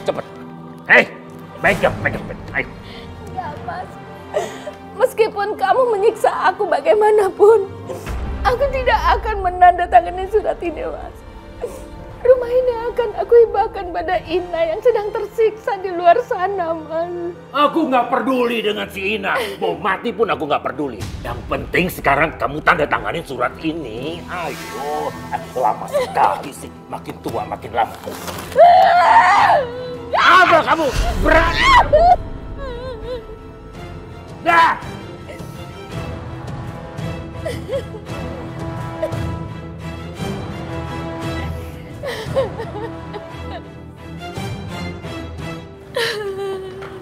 Cepat. Hei, pegang. Ayo. Enggak, Mas. Meskipun kamu menyiksa aku bagaimanapun, aku tidak akan menandatangani surat ini, Mas. Rumah ini akan aku hibahkan pada Ina yang sedang tersiksa di luar sana, Mas. Aku nggak peduli dengan si Ina. Mau mati pun aku nggak peduli. Yang penting sekarang kamu tanda tanganin surat ini. Ayo. Lama sekali sih. Makin tua makin lama. Apa kamu? Berani? Dah.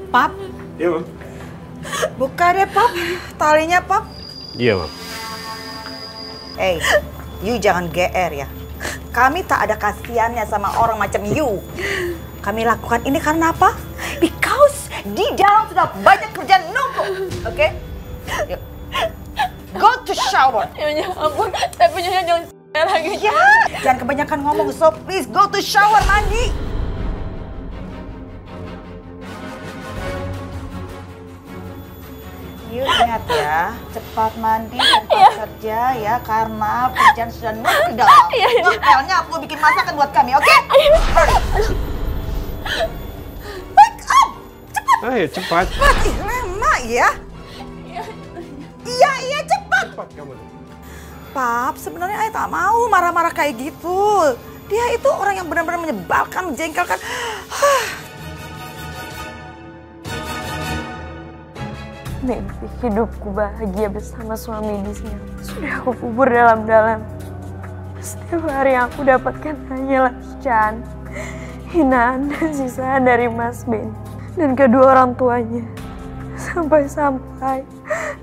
Pap? Iya, Mam. Buka deh, Pap. Talinya, Pap. Iya, Mam. Hey, you jangan GR ya. Kami tak ada kasihannya sama orang macam you. Kami lakukan ini karena apa? Because di dalam sudah banyak kerjaan numpuk. Oke? Yuk. Go to shower. Nyonya, ampun. Tapi Nyonya jangan lagi. Ya, jangan kebanyakan ngomong. So please go to shower, mandi. Yuk ingat ya, cepat mandi, cepat kerja ya, karena pekerjaan sudah nunggu di dalam. Ngepelnya aku bikin masakan buat kami, oke? Hurry. Wake up! Cepat! Ayo cepat. Ih, lama ya. Iya, cepat. Cepat kamu. Pap, sebenarnya Ayah tak mau marah-marah kayak gitu. Dia itu orang yang benar-benar menyebalkan, menjengkelkan. Mimpi hidupku bahagia bersama suami di sini sudah aku kubur dalam-dalam. Setiap hari yang aku dapatkan hanyalah can, hinaan dan sisaan dari Mas Ben dan kedua orang tuanya. Sampai-sampai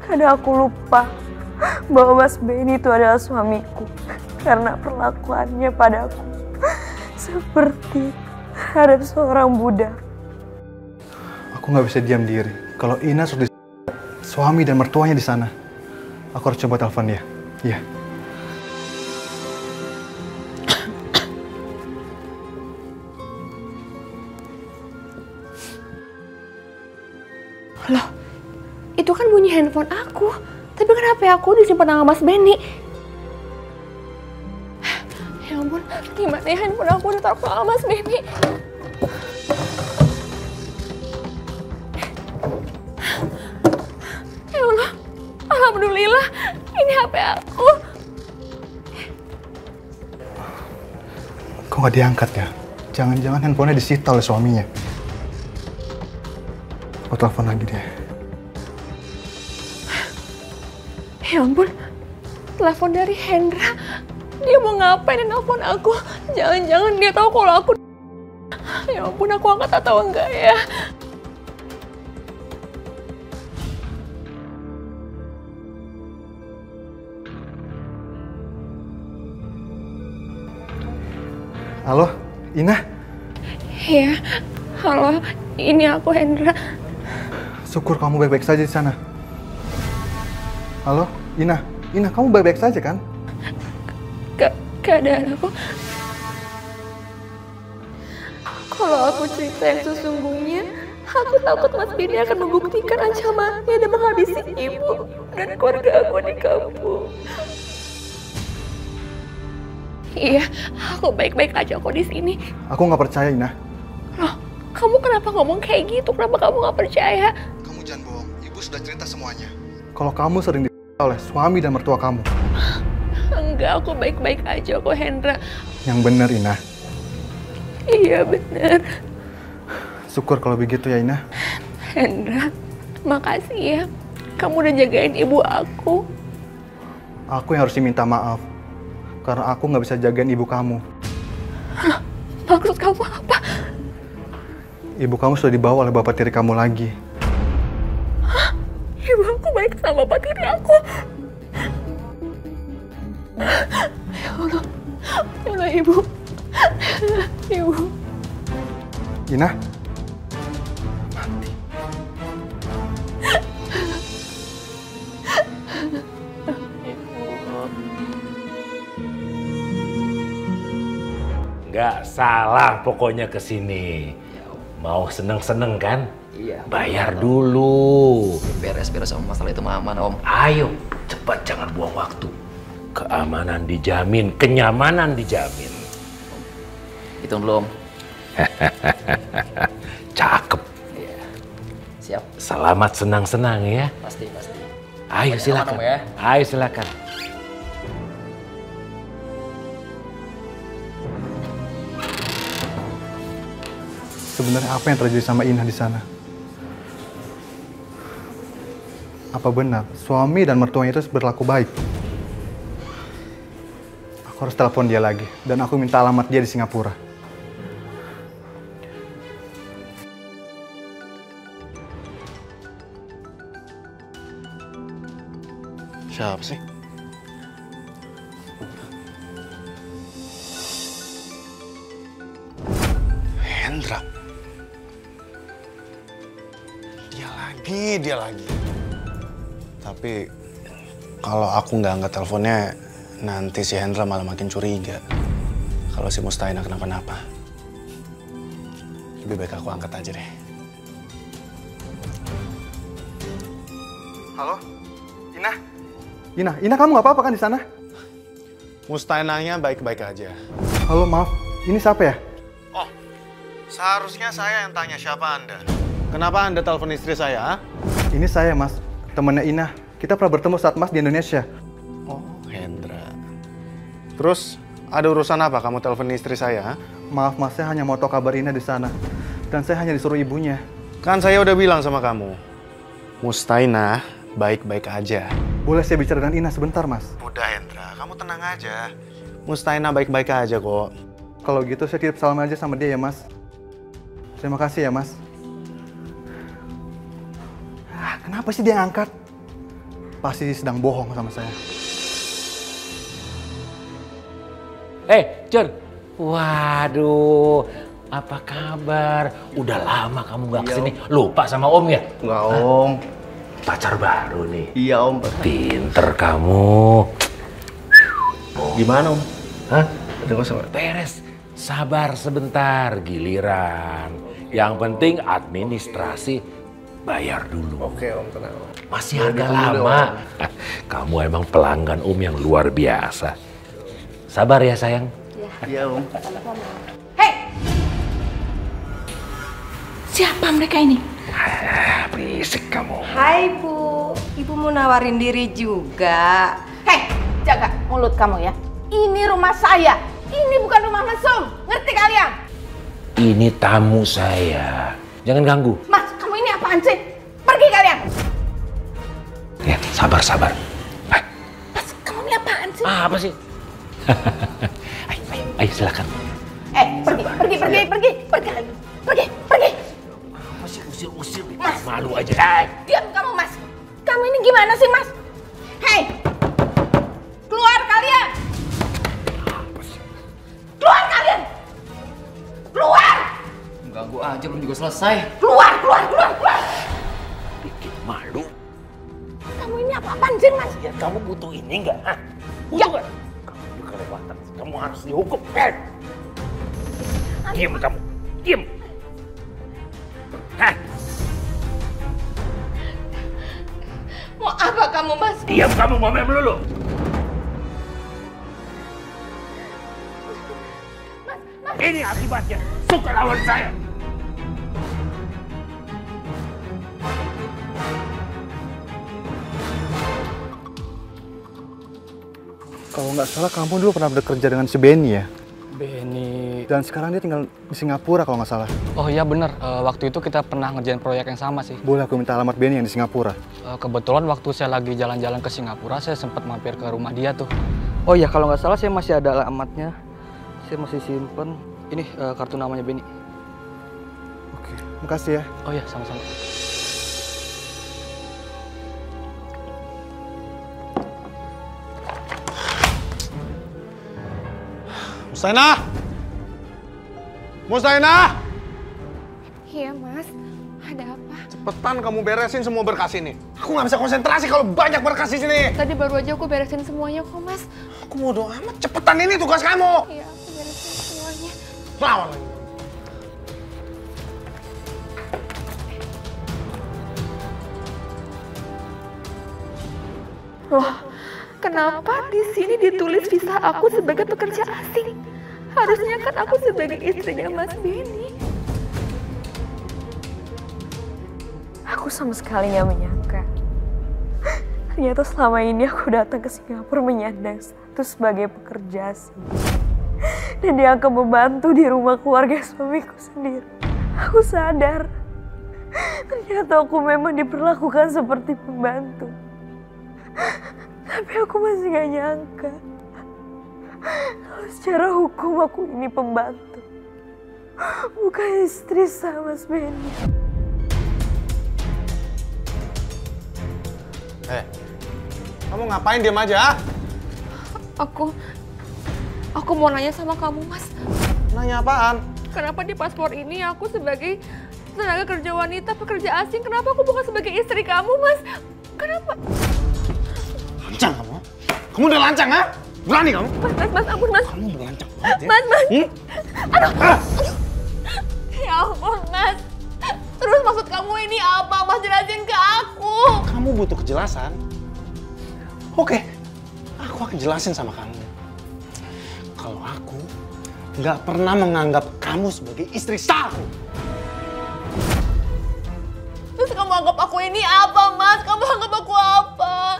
kadang aku lupa bahwa Mas Ben itu adalah suamiku karena perlakuannya padaku seperti terhadap seorang budak. Aku nggak bisa diam diri. Kalau Ina sudah suami dan mertuanya di sana, aku harus coba telepon dia. Iya. Loh, itu kan bunyi handphone aku. Tapi kenapa aku disimpan sama Mas Benny? Ya ampun, gimana ya handphone aku ditaruh sama Mas Benny? Ya Allah, alhamdulillah, ini HP aku. Kok nggak diangkat ya? Jangan-jangan handphonenya disita oleh suaminya. Aku telepon lagi deh. Ya ampun, telepon dari Hendra. Dia mau ngapain nelfon aku? Jangan-jangan dia tahu kalau aku... Ya ampun, aku angkat atau enggak ya? Halo, Ina? Iya, halo, ini aku Hendra. Syukur kamu baik-baik saja di sana. Halo, Ina? Ina, kamu baik-baik saja kan? Keadaan aku... Kalau aku cerita yang sesungguhnya, aku takut Mas Benny akan membuktikan ancamannya dan menghabisi ibu dan keluarga aku di kampung. Iya, aku baik-baik aja kok di sini. Aku nggak percaya, Ina. Loh, kamu kenapa ngomong kayak gitu? Kenapa kamu nggak percaya? Kamu jangan bohong. Ibu sudah cerita semuanya. Kalau kamu sering oleh suami dan mertua kamu. Enggak, aku baik-baik aja kok, Hendra. Yang benar, Ina. Iya, benar. Syukur kalau begitu ya, Ina. Hendra, makasih ya. Kamu udah jagain ibu aku. Aku yang harus diminta maaf. Karena aku nggak bisa jagain ibu kamu. Hah? Maksud kamu apa? Ibu kamu sudah dibawa oleh bapak tiri kamu lagi. Hah? Ibu aku baik sama bapak tiri aku. Ya Allah. Ya Allah, Ibu. Ibu. Ina? Nggak salah pokoknya kesini. Mau seneng-seneng kan? Iya. Bayar dulu. Beres-beres sama masalah itu aman, Om. Ayo, cepat jangan buang waktu. Keamanan dijamin, kenyamanan dijamin. Hitung dulu, Om. Cakep. Iya. Siap. Selamat senang-senang ya. Pasti. Ayo silakan. Om, ya. Ayo silakan. Sebenarnya apa yang terjadi sama Ina di sana? Apa benar suami dan mertuanya itu berlaku baik? Aku harus telepon dia lagi dan aku minta alamat dia di Singapura. Siapa sih? Hendra. Dia lagi. Tapi kalau aku nggak angkat teleponnya, nanti si Hendra malah makin curiga. Kalau si Mustahina kenapa-napa. Lebih baik aku angkat aja deh. Halo? Ina kamu nggak apa-apa kan di sana? Mustainahnya baik-baik aja. Halo, maaf. Ini siapa ya? Oh, seharusnya saya yang tanya siapa Anda. Kenapa Anda telepon istri saya? Ini saya, Mas. Temannya Ina. Kita pernah bertemu saat Mas di Indonesia. Oh, Hendra. Terus, ada urusan apa kamu telepon istri saya? Maaf, Mas. Saya hanya mau tahu kabar Ina di sana. Dan saya hanya disuruh ibunya. Kan saya udah bilang sama kamu. Mustainah baik-baik aja. Boleh saya bicara dengan Ina sebentar, Mas? Udah, Hendra. Kamu tenang aja. Mustainah baik-baik aja kok. Kalau gitu saya titip salam aja sama dia ya, Mas. Terima kasih ya, Mas. Kenapa sih dia angkat? Pasti sedang bohong sama saya. John. Waduh, apa kabar? Udah lama kamu nggak kesini. Lupa sama Om ya? Enggak, Om. Pacar baru nih. Iya, Om. Pinter kamu. Gimana, Om? Hah? Beres. Sabar sebentar, giliran. Yang penting administrasi bayar dulu. Oke, Om, tenang. Masih agak lama. Kamu emang pelanggan Om yang luar biasa. Sabar ya, sayang. Iya, Om. Hei! Siapa mereka ini? Berisik kamu. Hai, Bu. Ibu mau nawarin diri juga. Hei, jaga mulut kamu ya. Ini rumah saya. Ini bukan rumah mesum. Ngerti kalian? Ini tamu saya. Jangan ganggu. Mas, kamu ini apaan sih? Pergi kalian. Ya, sabar. Mas, kamu ini apaan sih? Apa sih? Ayo silakan. Pergi. Masih usir. Mas, malu aja. Diam kamu, Mas. Kamu ini gimana sih, Mas? Hei! Keluar kalian! Keluar kalian! Keluar! Ganggu aja, belum juga selesai. Keluar! Bikin malu. Kamu ini apa-apaan sih, Mas? Ya, kamu butuh ini nggak? Butuh nggak? Kamu kelewatan. Kamu harus dihukum. Diam kamu. Diam. Mau apa kamu, Mas? Diam kamu, mau melulu. Ini akibatnya. Suka lawan saya. Kalau nggak salah kamu dulu pernah bekerja dengan si Benny ya? Benny. Dan sekarang dia tinggal di Singapura kalau nggak salah. Oh iya bener, waktu itu kita pernah ngerjain proyek yang sama sih. Boleh aku minta alamat Benny yang di Singapura? Kebetulan waktu saya lagi jalan-jalan ke Singapura, saya sempat mampir ke rumah dia tuh. Oh iya, kalau nggak salah saya masih ada alamatnya. Saya masih simpen. Ini kartu namanya Benny. Oke, makasih ya. Oh iya, sama-sama. Mustainah! Iya, Mas. Ada apa? Cepetan kamu beresin semua berkas ini. Aku nggak bisa konsentrasi kalau banyak berkas di sini. Tadi baru aja aku beresin semuanya kok, Mas. Aku bodo amat. Cepetan, ini tugas kamu. Iya, aku beresin semuanya. Lawan lagi. Loh, kenapa di sini ditulis visa aku sebagai pekerja asing? Harusnya kan aku sebagai istrinya Mas Benny. Aku sama sekali nggak menyangka. Ternyata selama ini aku datang ke Singapura menyandang status sebagai pekerja asing. Dan dia akan membantu di rumah keluarga suamiku sendiri. Aku sadar. Ternyata aku memang diperlakukan seperti pembantu. Tapi aku masih gak nyangka. Kalau secara hukum aku ini pembantu. Bukan istri sama Mas Benny. Kamu ngapain diam aja? Aku mau nanya sama kamu, Mas. Nanya apaan? Kenapa di paspor ini aku sebagai tenaga kerja wanita, pekerja asing, kenapa aku bukan sebagai istri kamu, Mas? Kenapa? Lancang kamu? Kamu udah lancang, ha? Berani kamu? Mas, ampun, Mas. Kamu udah lancang banget ya? Mas. Aduh. Ya ampun, Mas. Terus maksud kamu ini apa? Mas jelasin ke aku. Kamu kamu butuh kejelasan, oke, aku akan jelasin sama kamu. Kalau aku nggak pernah menganggap kamu sebagai istri sahku. Terus kamu anggap aku ini apa, Mas? Kamu anggap aku apa?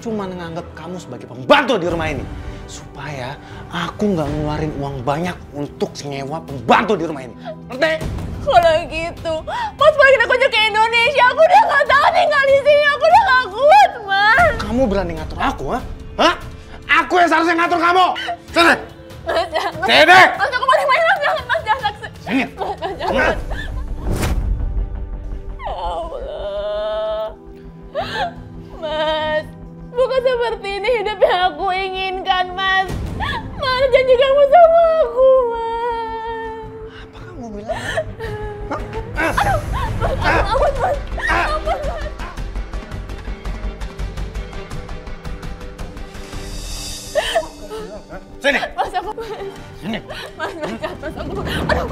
Cuma menganggap kamu sebagai pembantu di rumah ini. Supaya aku nggak ngeluarin uang banyak untuk nyewa pembantu di rumah ini. Ngerti? Kalau gitu, Mas balikin aku aja ke Indonesia. Aku udah gak tahan tinggal di sini. Aku udah gak kuat, Mas. Kamu berani ngatur aku, ha? Hah? Aku yang seharusnya ngatur kamu. Sini. Mas, jangan. Sini. Mas, aku main-main. Mas, jangan. Mas, jangan. Sini. Mas, jangan. Ya Allah. Mas, bukan seperti ini hidup yang aku inginkan, Mas. Mana janji kamu sama aku, Mas? Apa kamu bilang? Aduh, Mas, ampun, Mas. Ampun, Mas. Sini. Mas, aku. Sini. Mas, aku. Aduh.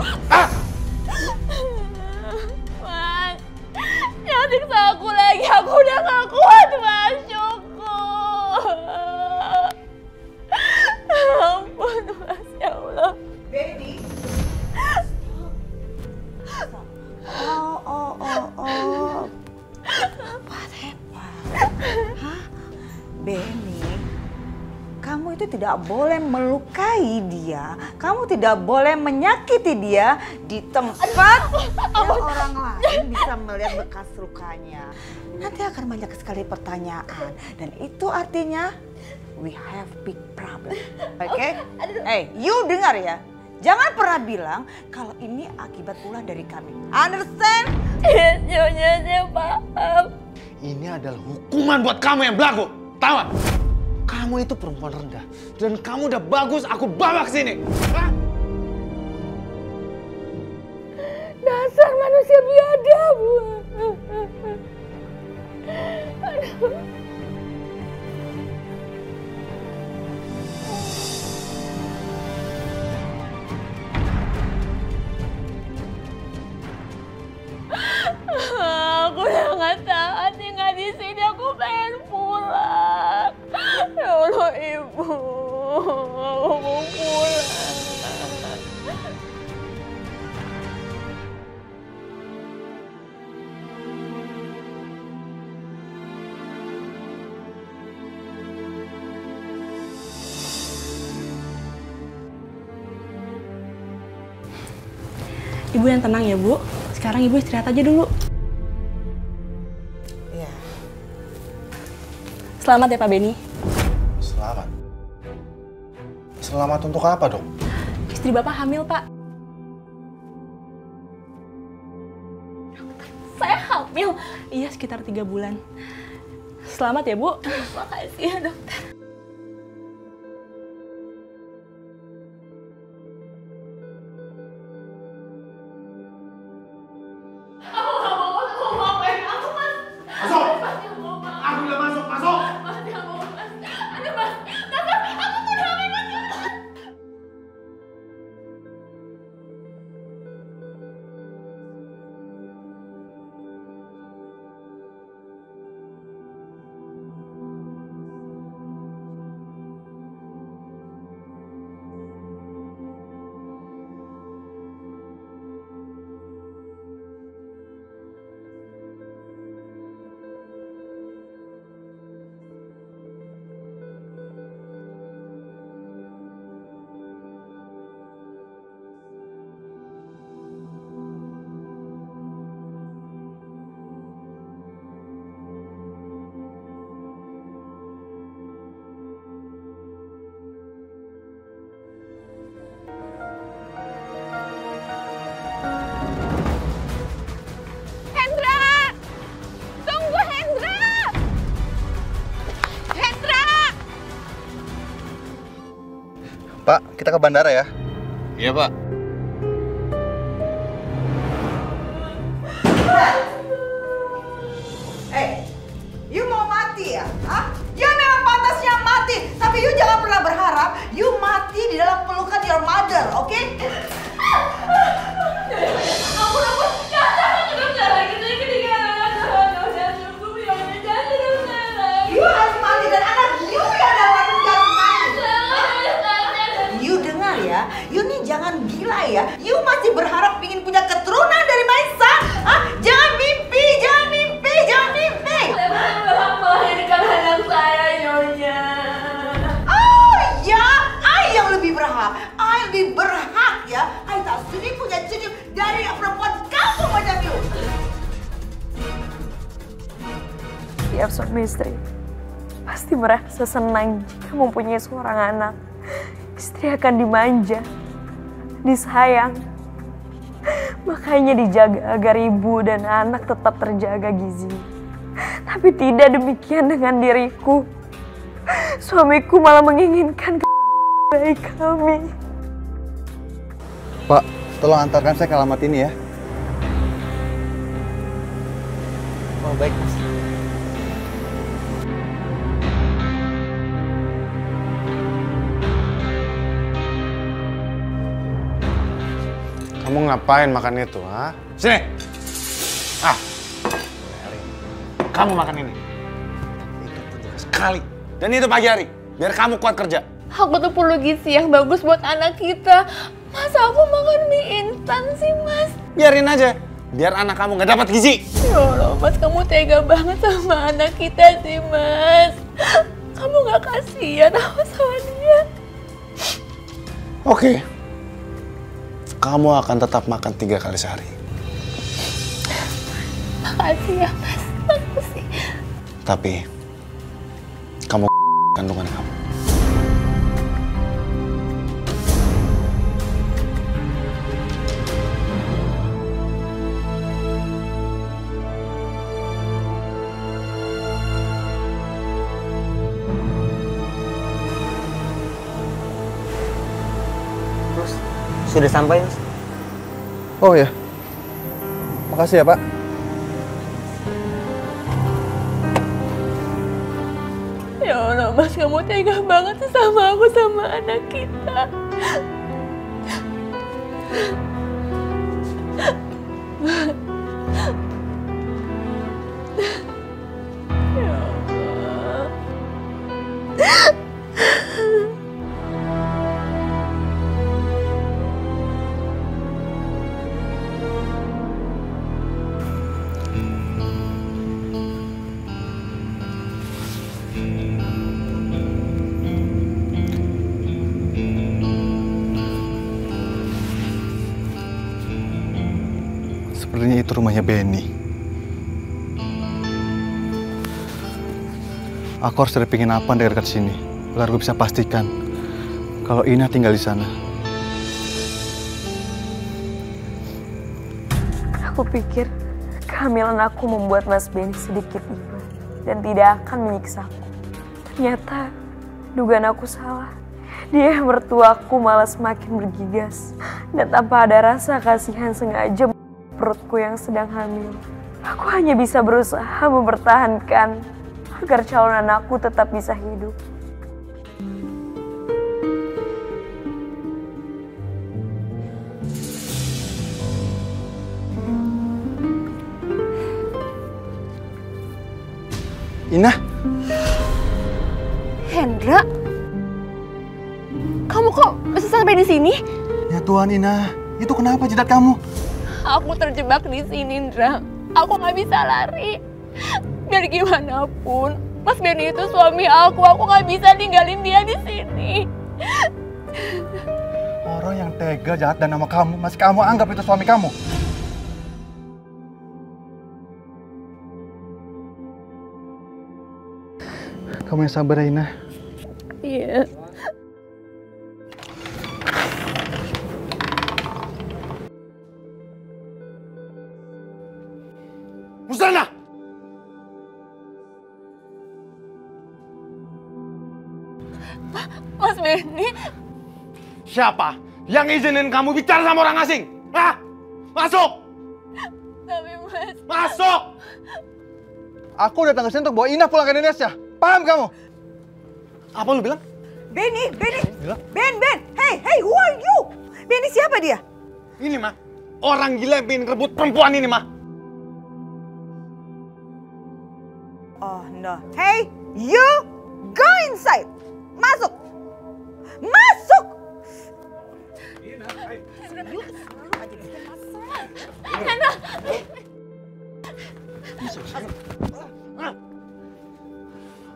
Mas, jangan siksa aku lagi. Aku udah gak kuat, Mas. Cukup. Ampun, Mas. Ya Allah. Baby. Oh. What happened? Hah? Benny, kamu itu tidak boleh melukai dia. Kamu tidak boleh menyakiti dia di tempat yang orang lain bisa melihat bekas lukanya. Nanti akan banyak sekali pertanyaan. Dan itu artinya we have big problem. Oke? Hey, you dengar ya. Jangan pernah bilang kalau ini akibat ulah dari kami. Understand? Yes, saya paham. Ini adalah hukuman buat kamu yang belagu. Tahu gak? Kamu itu perempuan rendah. Dan kamu udah bagus aku bawa ke sini. Hah? Dasar manusia biadab. Aduh. Aku udah gak tahan tinggal di sini. Aku pengen pulang. Ya Allah, Ibu. Aku mau pulang. Ibu yang tenang ya, Bu. Sekarang Ibu istirahat aja dulu. Iya. Selamat ya, Pak Benny. Selamat. Selamat untuk apa, Dok? Istri Bapak hamil, Pak. Saya hamil? Iya, sekitar 3 bulan. Selamat ya, Bu. Makasih ya, dokter. Pak, kita ke bandara ya? Iya, Pak. You mau mati ya? Hah? You memang pantasnya mati. Tapi you jangan pernah berharap you mati di dalam pelukan your mother, oke? Ampun, jangan lagi. setiap suami istri pasti merasa senang jika mempunyai seorang anak. Istri akan dimanja, disayang. Makanya dijaga agar ibu dan anak tetap terjaga gizinya. Tapi tidak demikian dengan diriku. Suamiku malah menginginkan baik kami. Pak, tolong antarkan saya ke alamat ini ya. Oh baik Mas. Kamu ngapain makan itu, ha? Sini! Ah! Kamu makan ini. Itu juga sekali. Dan itu pagi hari, biar kamu kuat kerja. Aku tuh perlu gizi yang bagus buat anak kita. Masa aku makan mie instan sih, Mas? Biarin aja, biar anak kamu nggak dapat gizi. Ya Allah, Mas, kamu tega banget sama anak kita sih, Mas. Kamu nggak kasihan sama dia. Oke. Kamu akan tetap makan 3 kali sehari. Makasih ya, Mas. Makasih. Tapi, kamu kandungan kamu. Sudah sampai, Mas. Oh ya, makasih ya Pak. Ya Allah, Mas, kamu tega banget sama aku, sama anak kita. Ya Allah. Sepertinya itu rumahnya Benny. Aku harus cari penginapan dari dekat sini, agar gue bisa pastikan kalau Ina tinggal di sana. Aku pikir kehamilan aku membuat Mas Benny sedikit iba dan tidak akan menyiksaku. Ternyata dugaan aku salah. Dia mertuaku malah semakin bergigas dan tanpa ada rasa kasihan sengaja perutku yang sedang hamil. Aku hanya bisa berusaha mempertahankan agar calon anakku tetap bisa hidup. Ina? Hendra? Kamu kok bisa sampai di sini? Ya Tuhan Ina, itu kenapa jidat kamu? Aku terjebak di sini, Indra. Aku nggak bisa lari. Biar gimana pun, Mas Benny itu suami aku. Aku nggak bisa ninggalin dia di sini. Orang yang tega jahat dan nama kamu, masih kamu anggap itu suami kamu? Kamu yang sabar ya, Ina. Iya. Musana! Mas Benny. Siapa yang izinin kamu bicara sama orang asing? Hah? Masuk! Tapi Mas... Masuk! Aku datang ke sini untuk bawa Ina pulang ke Indonesia. Paham kamu? Apa lu bilang? Benny! Ben! Hey, who are you? Benny siapa dia? Ini mah, orang gila yang pengen rebut perempuan ini mah. Oh no. Hey, you go inside. Masuk. Masuk. Hendra.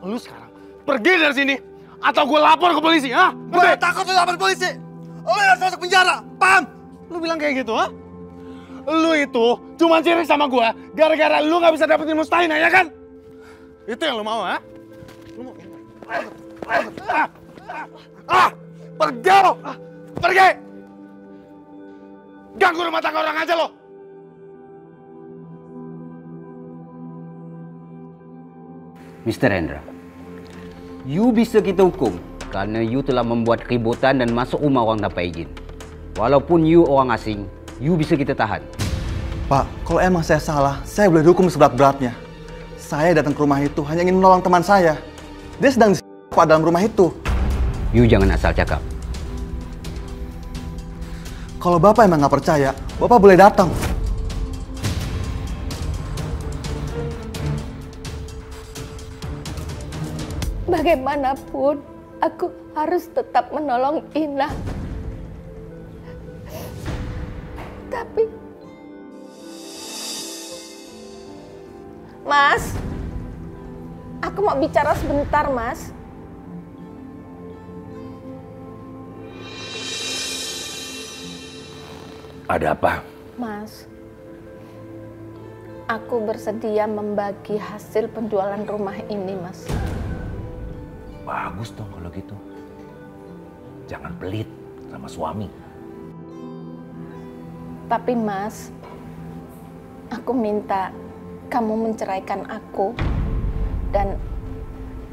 Lu sekarang pergi dari sini atau gue lapor ke polisi, ha? Gue takut lu lapor polisi. Lu harus masuk penjara, paham? Lu bilang kayak gitu, ha? Lu itu cuma sirik sama gue gara-gara lu nggak bisa dapetin Mustahina, ya kan? Itu yang lo mau, ha? Lo mau pergi lo! Pergi! Ganggu rumah tangga orang aja lo! Mr. Hendra, you bisa kita hukum karena you telah membuat keributan dan masuk rumah orang tanpa izin. Walaupun you orang asing, you bisa kita tahan. Pak, kalau emang saya salah, saya boleh dihukum seberat-beratnya. Saya datang ke rumah itu hanya ingin menolong teman saya. Dia sedang Pak dalam rumah itu. You jangan asal cakap. Kalau Bapak emang nggak percaya, Bapak boleh datang. Bagaimanapun, aku harus tetap menolong Ina. Tapi, Mas, aku mau bicara sebentar, Mas. Ada apa? Mas, aku bersedia membagi hasil penjualan rumah ini, Mas. Bagus dong kalau gitu. Jangan pelit sama suami. Tapi Mas, aku minta kamu menceraikan aku dan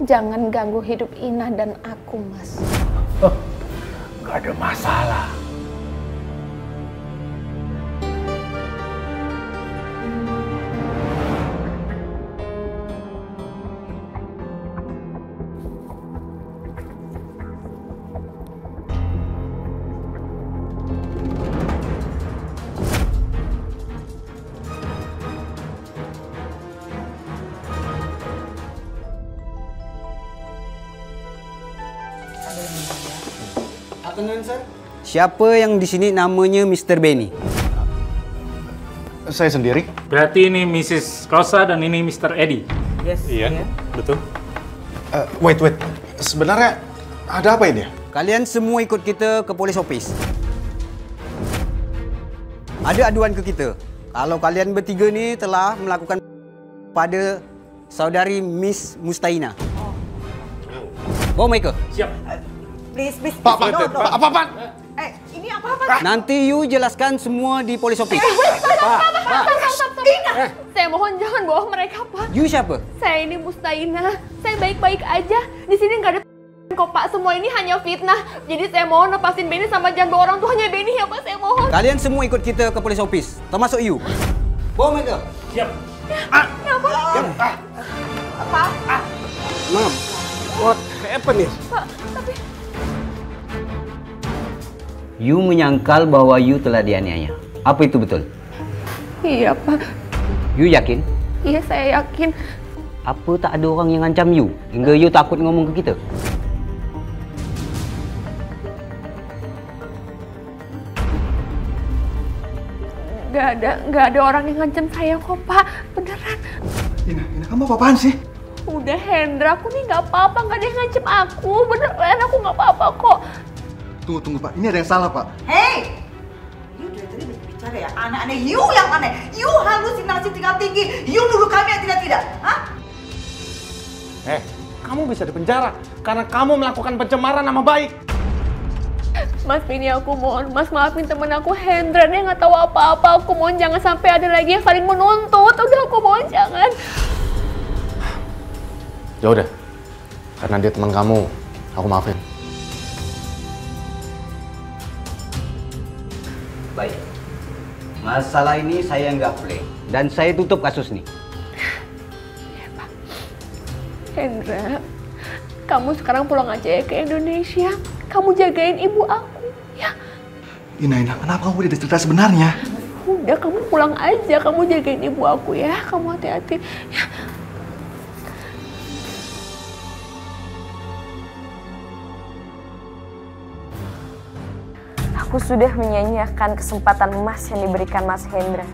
jangan ganggu hidup Ina dan aku, Mas. Gak ada masalah. Siapa yang di sini namanya Mr. Benny? Saya sendiri. Berarti ini Mrs. Rosa dan ini Mr. Eddie. Yes. Iya, betul. Wait. Sebenarnya ada apa ini? Kalian semua ikut kita ke polis office. Ada aduan ke kita. Kalau kalian bertiga ni telah melakukan pada saudari Miss Mustaina. Bawa mereka. Siap. Please. Pak. Ini apa-apa? Nanti you jelaskan semua di polis office. Stop. Saya mohon jangan bawa mereka, Pak. You siapa? Saya ini Mustaina. Saya baik-baik aja. Di sini nggak ada kok, Pak. Semua ini hanya fitnah. Jadi saya mohon lepasin Benny sama jangan bawa orang tuanya Benny ya, Pak. Saya mohon. Kalian semua ikut kita ke polis office, termasuk you. Bawa mereka. Siap. Ya, Pak. Apa? Mom, what happened? Pak, tapi You menyangkal bahwa you telah dianiaya. Apa itu betul? iya, Pak. You yakin? Iya, saya yakin. Apa tak ada orang yang ngancam you hingga you takut ngomong ke kita? Nggak ada orang yang ngancam saya kok, Pak. Beneran. Ina, kamu apa-apaan sih? Udah, Hendra, aku nih nggak apa-apa. Nggak ada yang ngancam aku. Beneran, aku nggak apa-apa kok. Tunggu Pak, ini ada yang salah Pak. Hei! You dari tadi berbicara ya, aneh-aneh. You yang aneh. You halusinasi tingkat tinggi. You nuduh kami yang tidak-tidak. Hah? Kamu bisa dipenjara karena kamu melakukan pencemaran nama baik. Mas Benny, aku mohon, Mas maafin temen aku Hendra. Dia nggak tahu apa-apa. Aku mohon jangan sampai ada lagi yang saling menuntut. Udah, aku mohon jangan. Ya udah, karena dia teman kamu, aku maafin. Baik. Masalah ini saya nggak play dan saya tutup kasus ini. Hendra, kamu sekarang pulang aja ya ke Indonesia. Kamu jagain ibu aku, ya. Ina, kenapa kamu tidak cerita sebenarnya? Udah, kamu pulang aja. Kamu jagain ibu aku ya. Kamu hati-hati. Ya. Aku sudah menyanyiakan kesempatan emas yang diberikan Mas Hendra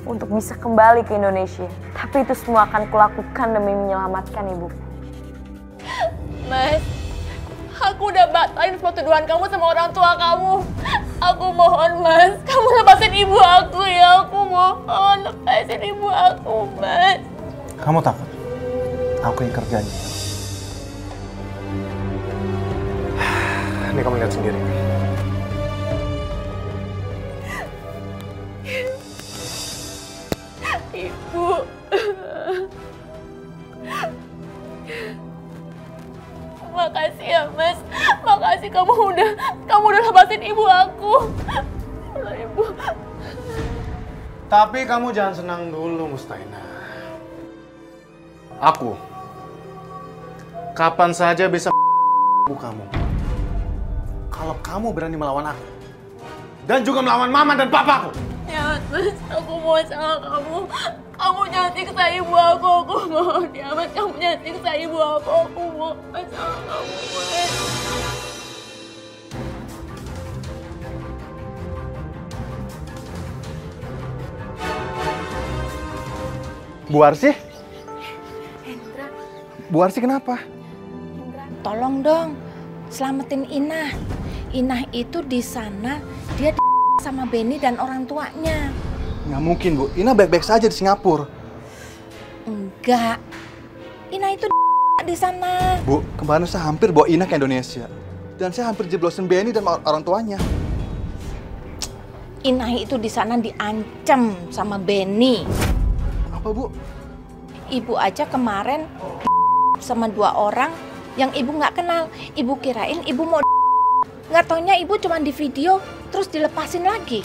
untuk bisa kembali ke Indonesia. Tapi itu semua akan kulakukan demi menyelamatkan ibu. Mas, aku udah batalin semua tuduhan kamu sama orang tua kamu. Aku mohon, Mas, kamu lepasin ibu aku ya. Aku mohon, lepasin ibu aku, Mas. Kamu takut? Aku yang kerjanya. Ini kamu lihat sendiri. Ibu. Makasih ya, Mas. Makasih kamu udah lepasin ibu aku. Ibu. Tapi kamu jangan senang dulu, Mustaina. Aku kapan saja bisa ibu kamu. Kalau kamu berani melawan aku dan juga melawan mama dan papaku. Ya, Mas, aku mau sama kamu. Kamu jangan siksa ibu aku mohon ya, Mas. Kamu jangan siksa ibu aku mau sama kamu, Mas. Bu Arsy? Hendra, Bu Arsy kenapa? tolong dong selamatin Inah. Inah itu di sana, dia sama Benny dan orang tuanya. Nggak mungkin, Bu. Ina baik-baik saja di Singapura. Enggak. Inah itu di sana. Bu, kemarin saya hampir bawa Ina ke Indonesia. Dan saya hampir jeblosin Benny dan orang tuanya. Inah itu di sana diancam sama Benny. Apa, Bu? Ibu aja kemarin sama 2 orang yang ibu nggak kenal. Ibu kirain ibu mau nggak taunya ibu cuma di video terus dilepasin lagi.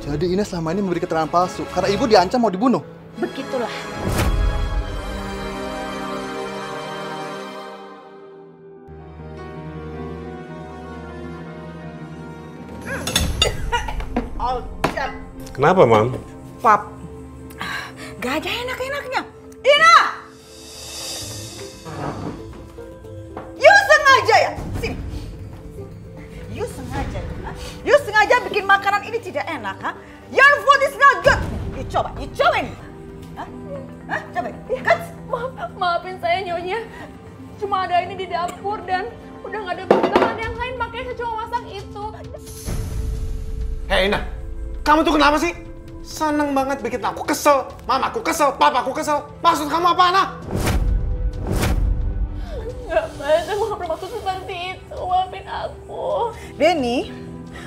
Jadi Ina selama ini memberi keterangan palsu karena ibu diancam mau dibunuh. Begitulah. Kenapa, Mam? Pap, gak ada enak-enaknya. Ina! You sengaja ya? Sini. You sengaja bikin makanan ini tidak enak, ha? Your food is not good. You coba ini. Hah? Coba. Guts? Maafin saya, Nyonya. Cuma ada ini di dapur dan udah nggak ada bahan yang lain, makanya saya cuma masak itu. Hei Ina, kamu tuh kenapa sih? Seneng banget bikin aku kesel, mamaku kesel, papaku kesel. Maksud kamu apa, Ana? Nggak, Mas. Aku nggak bermaksud seperti itu. Maafin aku. Benny,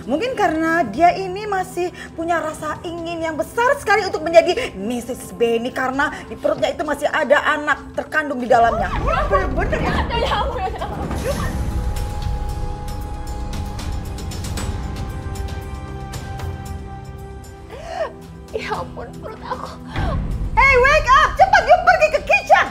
mungkin karena dia ini masih punya rasa ingin yang besar sekali untuk menjadi Mrs. Benny karena di perutnya itu masih ada anak terkandung di dalamnya. Bener-bener ya? Ya ampun, perut aku. Hey, wake up! Cepat, you pergi ke kitchen!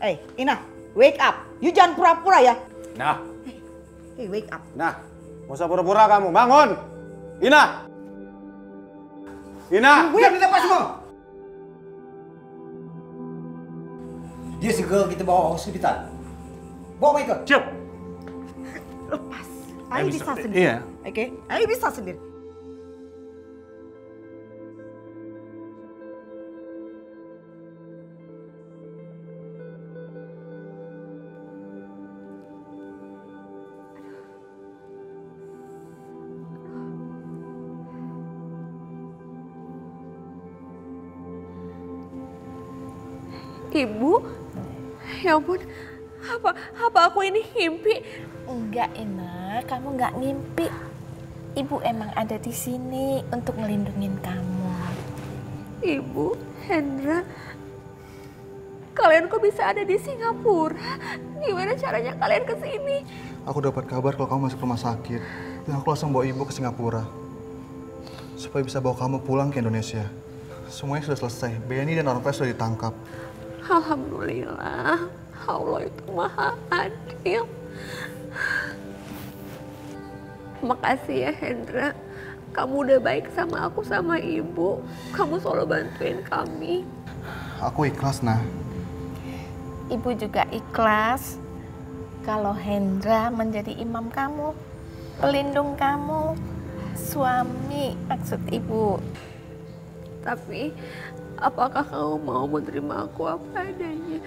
Hey, Ina, wake up! You jangan pura-pura ya. Nah. Hey, wake up. Nah, nggak usah pura-pura kamu. Bangun! Ina! Ina! Diam di tempat semua! Dia segera kita bawa ke hospital. Bawa mereka. Siap! Lepas. Ayo bisa sendiri. Iya. Oke, ayo bisa sendiri. Ibu? Ya ampun, apa aku ini ngimpi? Enggak, Ina, kamu nggak ngimpi. Ibu emang ada di sini untuk ngelindungin kamu. Ibu, Hendra, kalian kok bisa ada di Singapura? Gimana caranya kalian ke sini? Aku dapat kabar kalau kamu masuk rumah sakit. Dan aku langsung bawa ibu ke Singapura. Supaya bisa bawa kamu pulang ke Indonesia. Semuanya sudah selesai. Benny dan orang tua sudah ditangkap. Alhamdulillah, Allah itu maha adil. Makasih ya Hendra, kamu udah baik sama aku sama ibu. Kamu selalu bantuin kami. Aku ikhlas, Nah. Ibu juga ikhlas kalau Hendra menjadi imam kamu, pelindung kamu, suami maksud ibu. Tapi apakah kamu mau menerima aku apa adanya?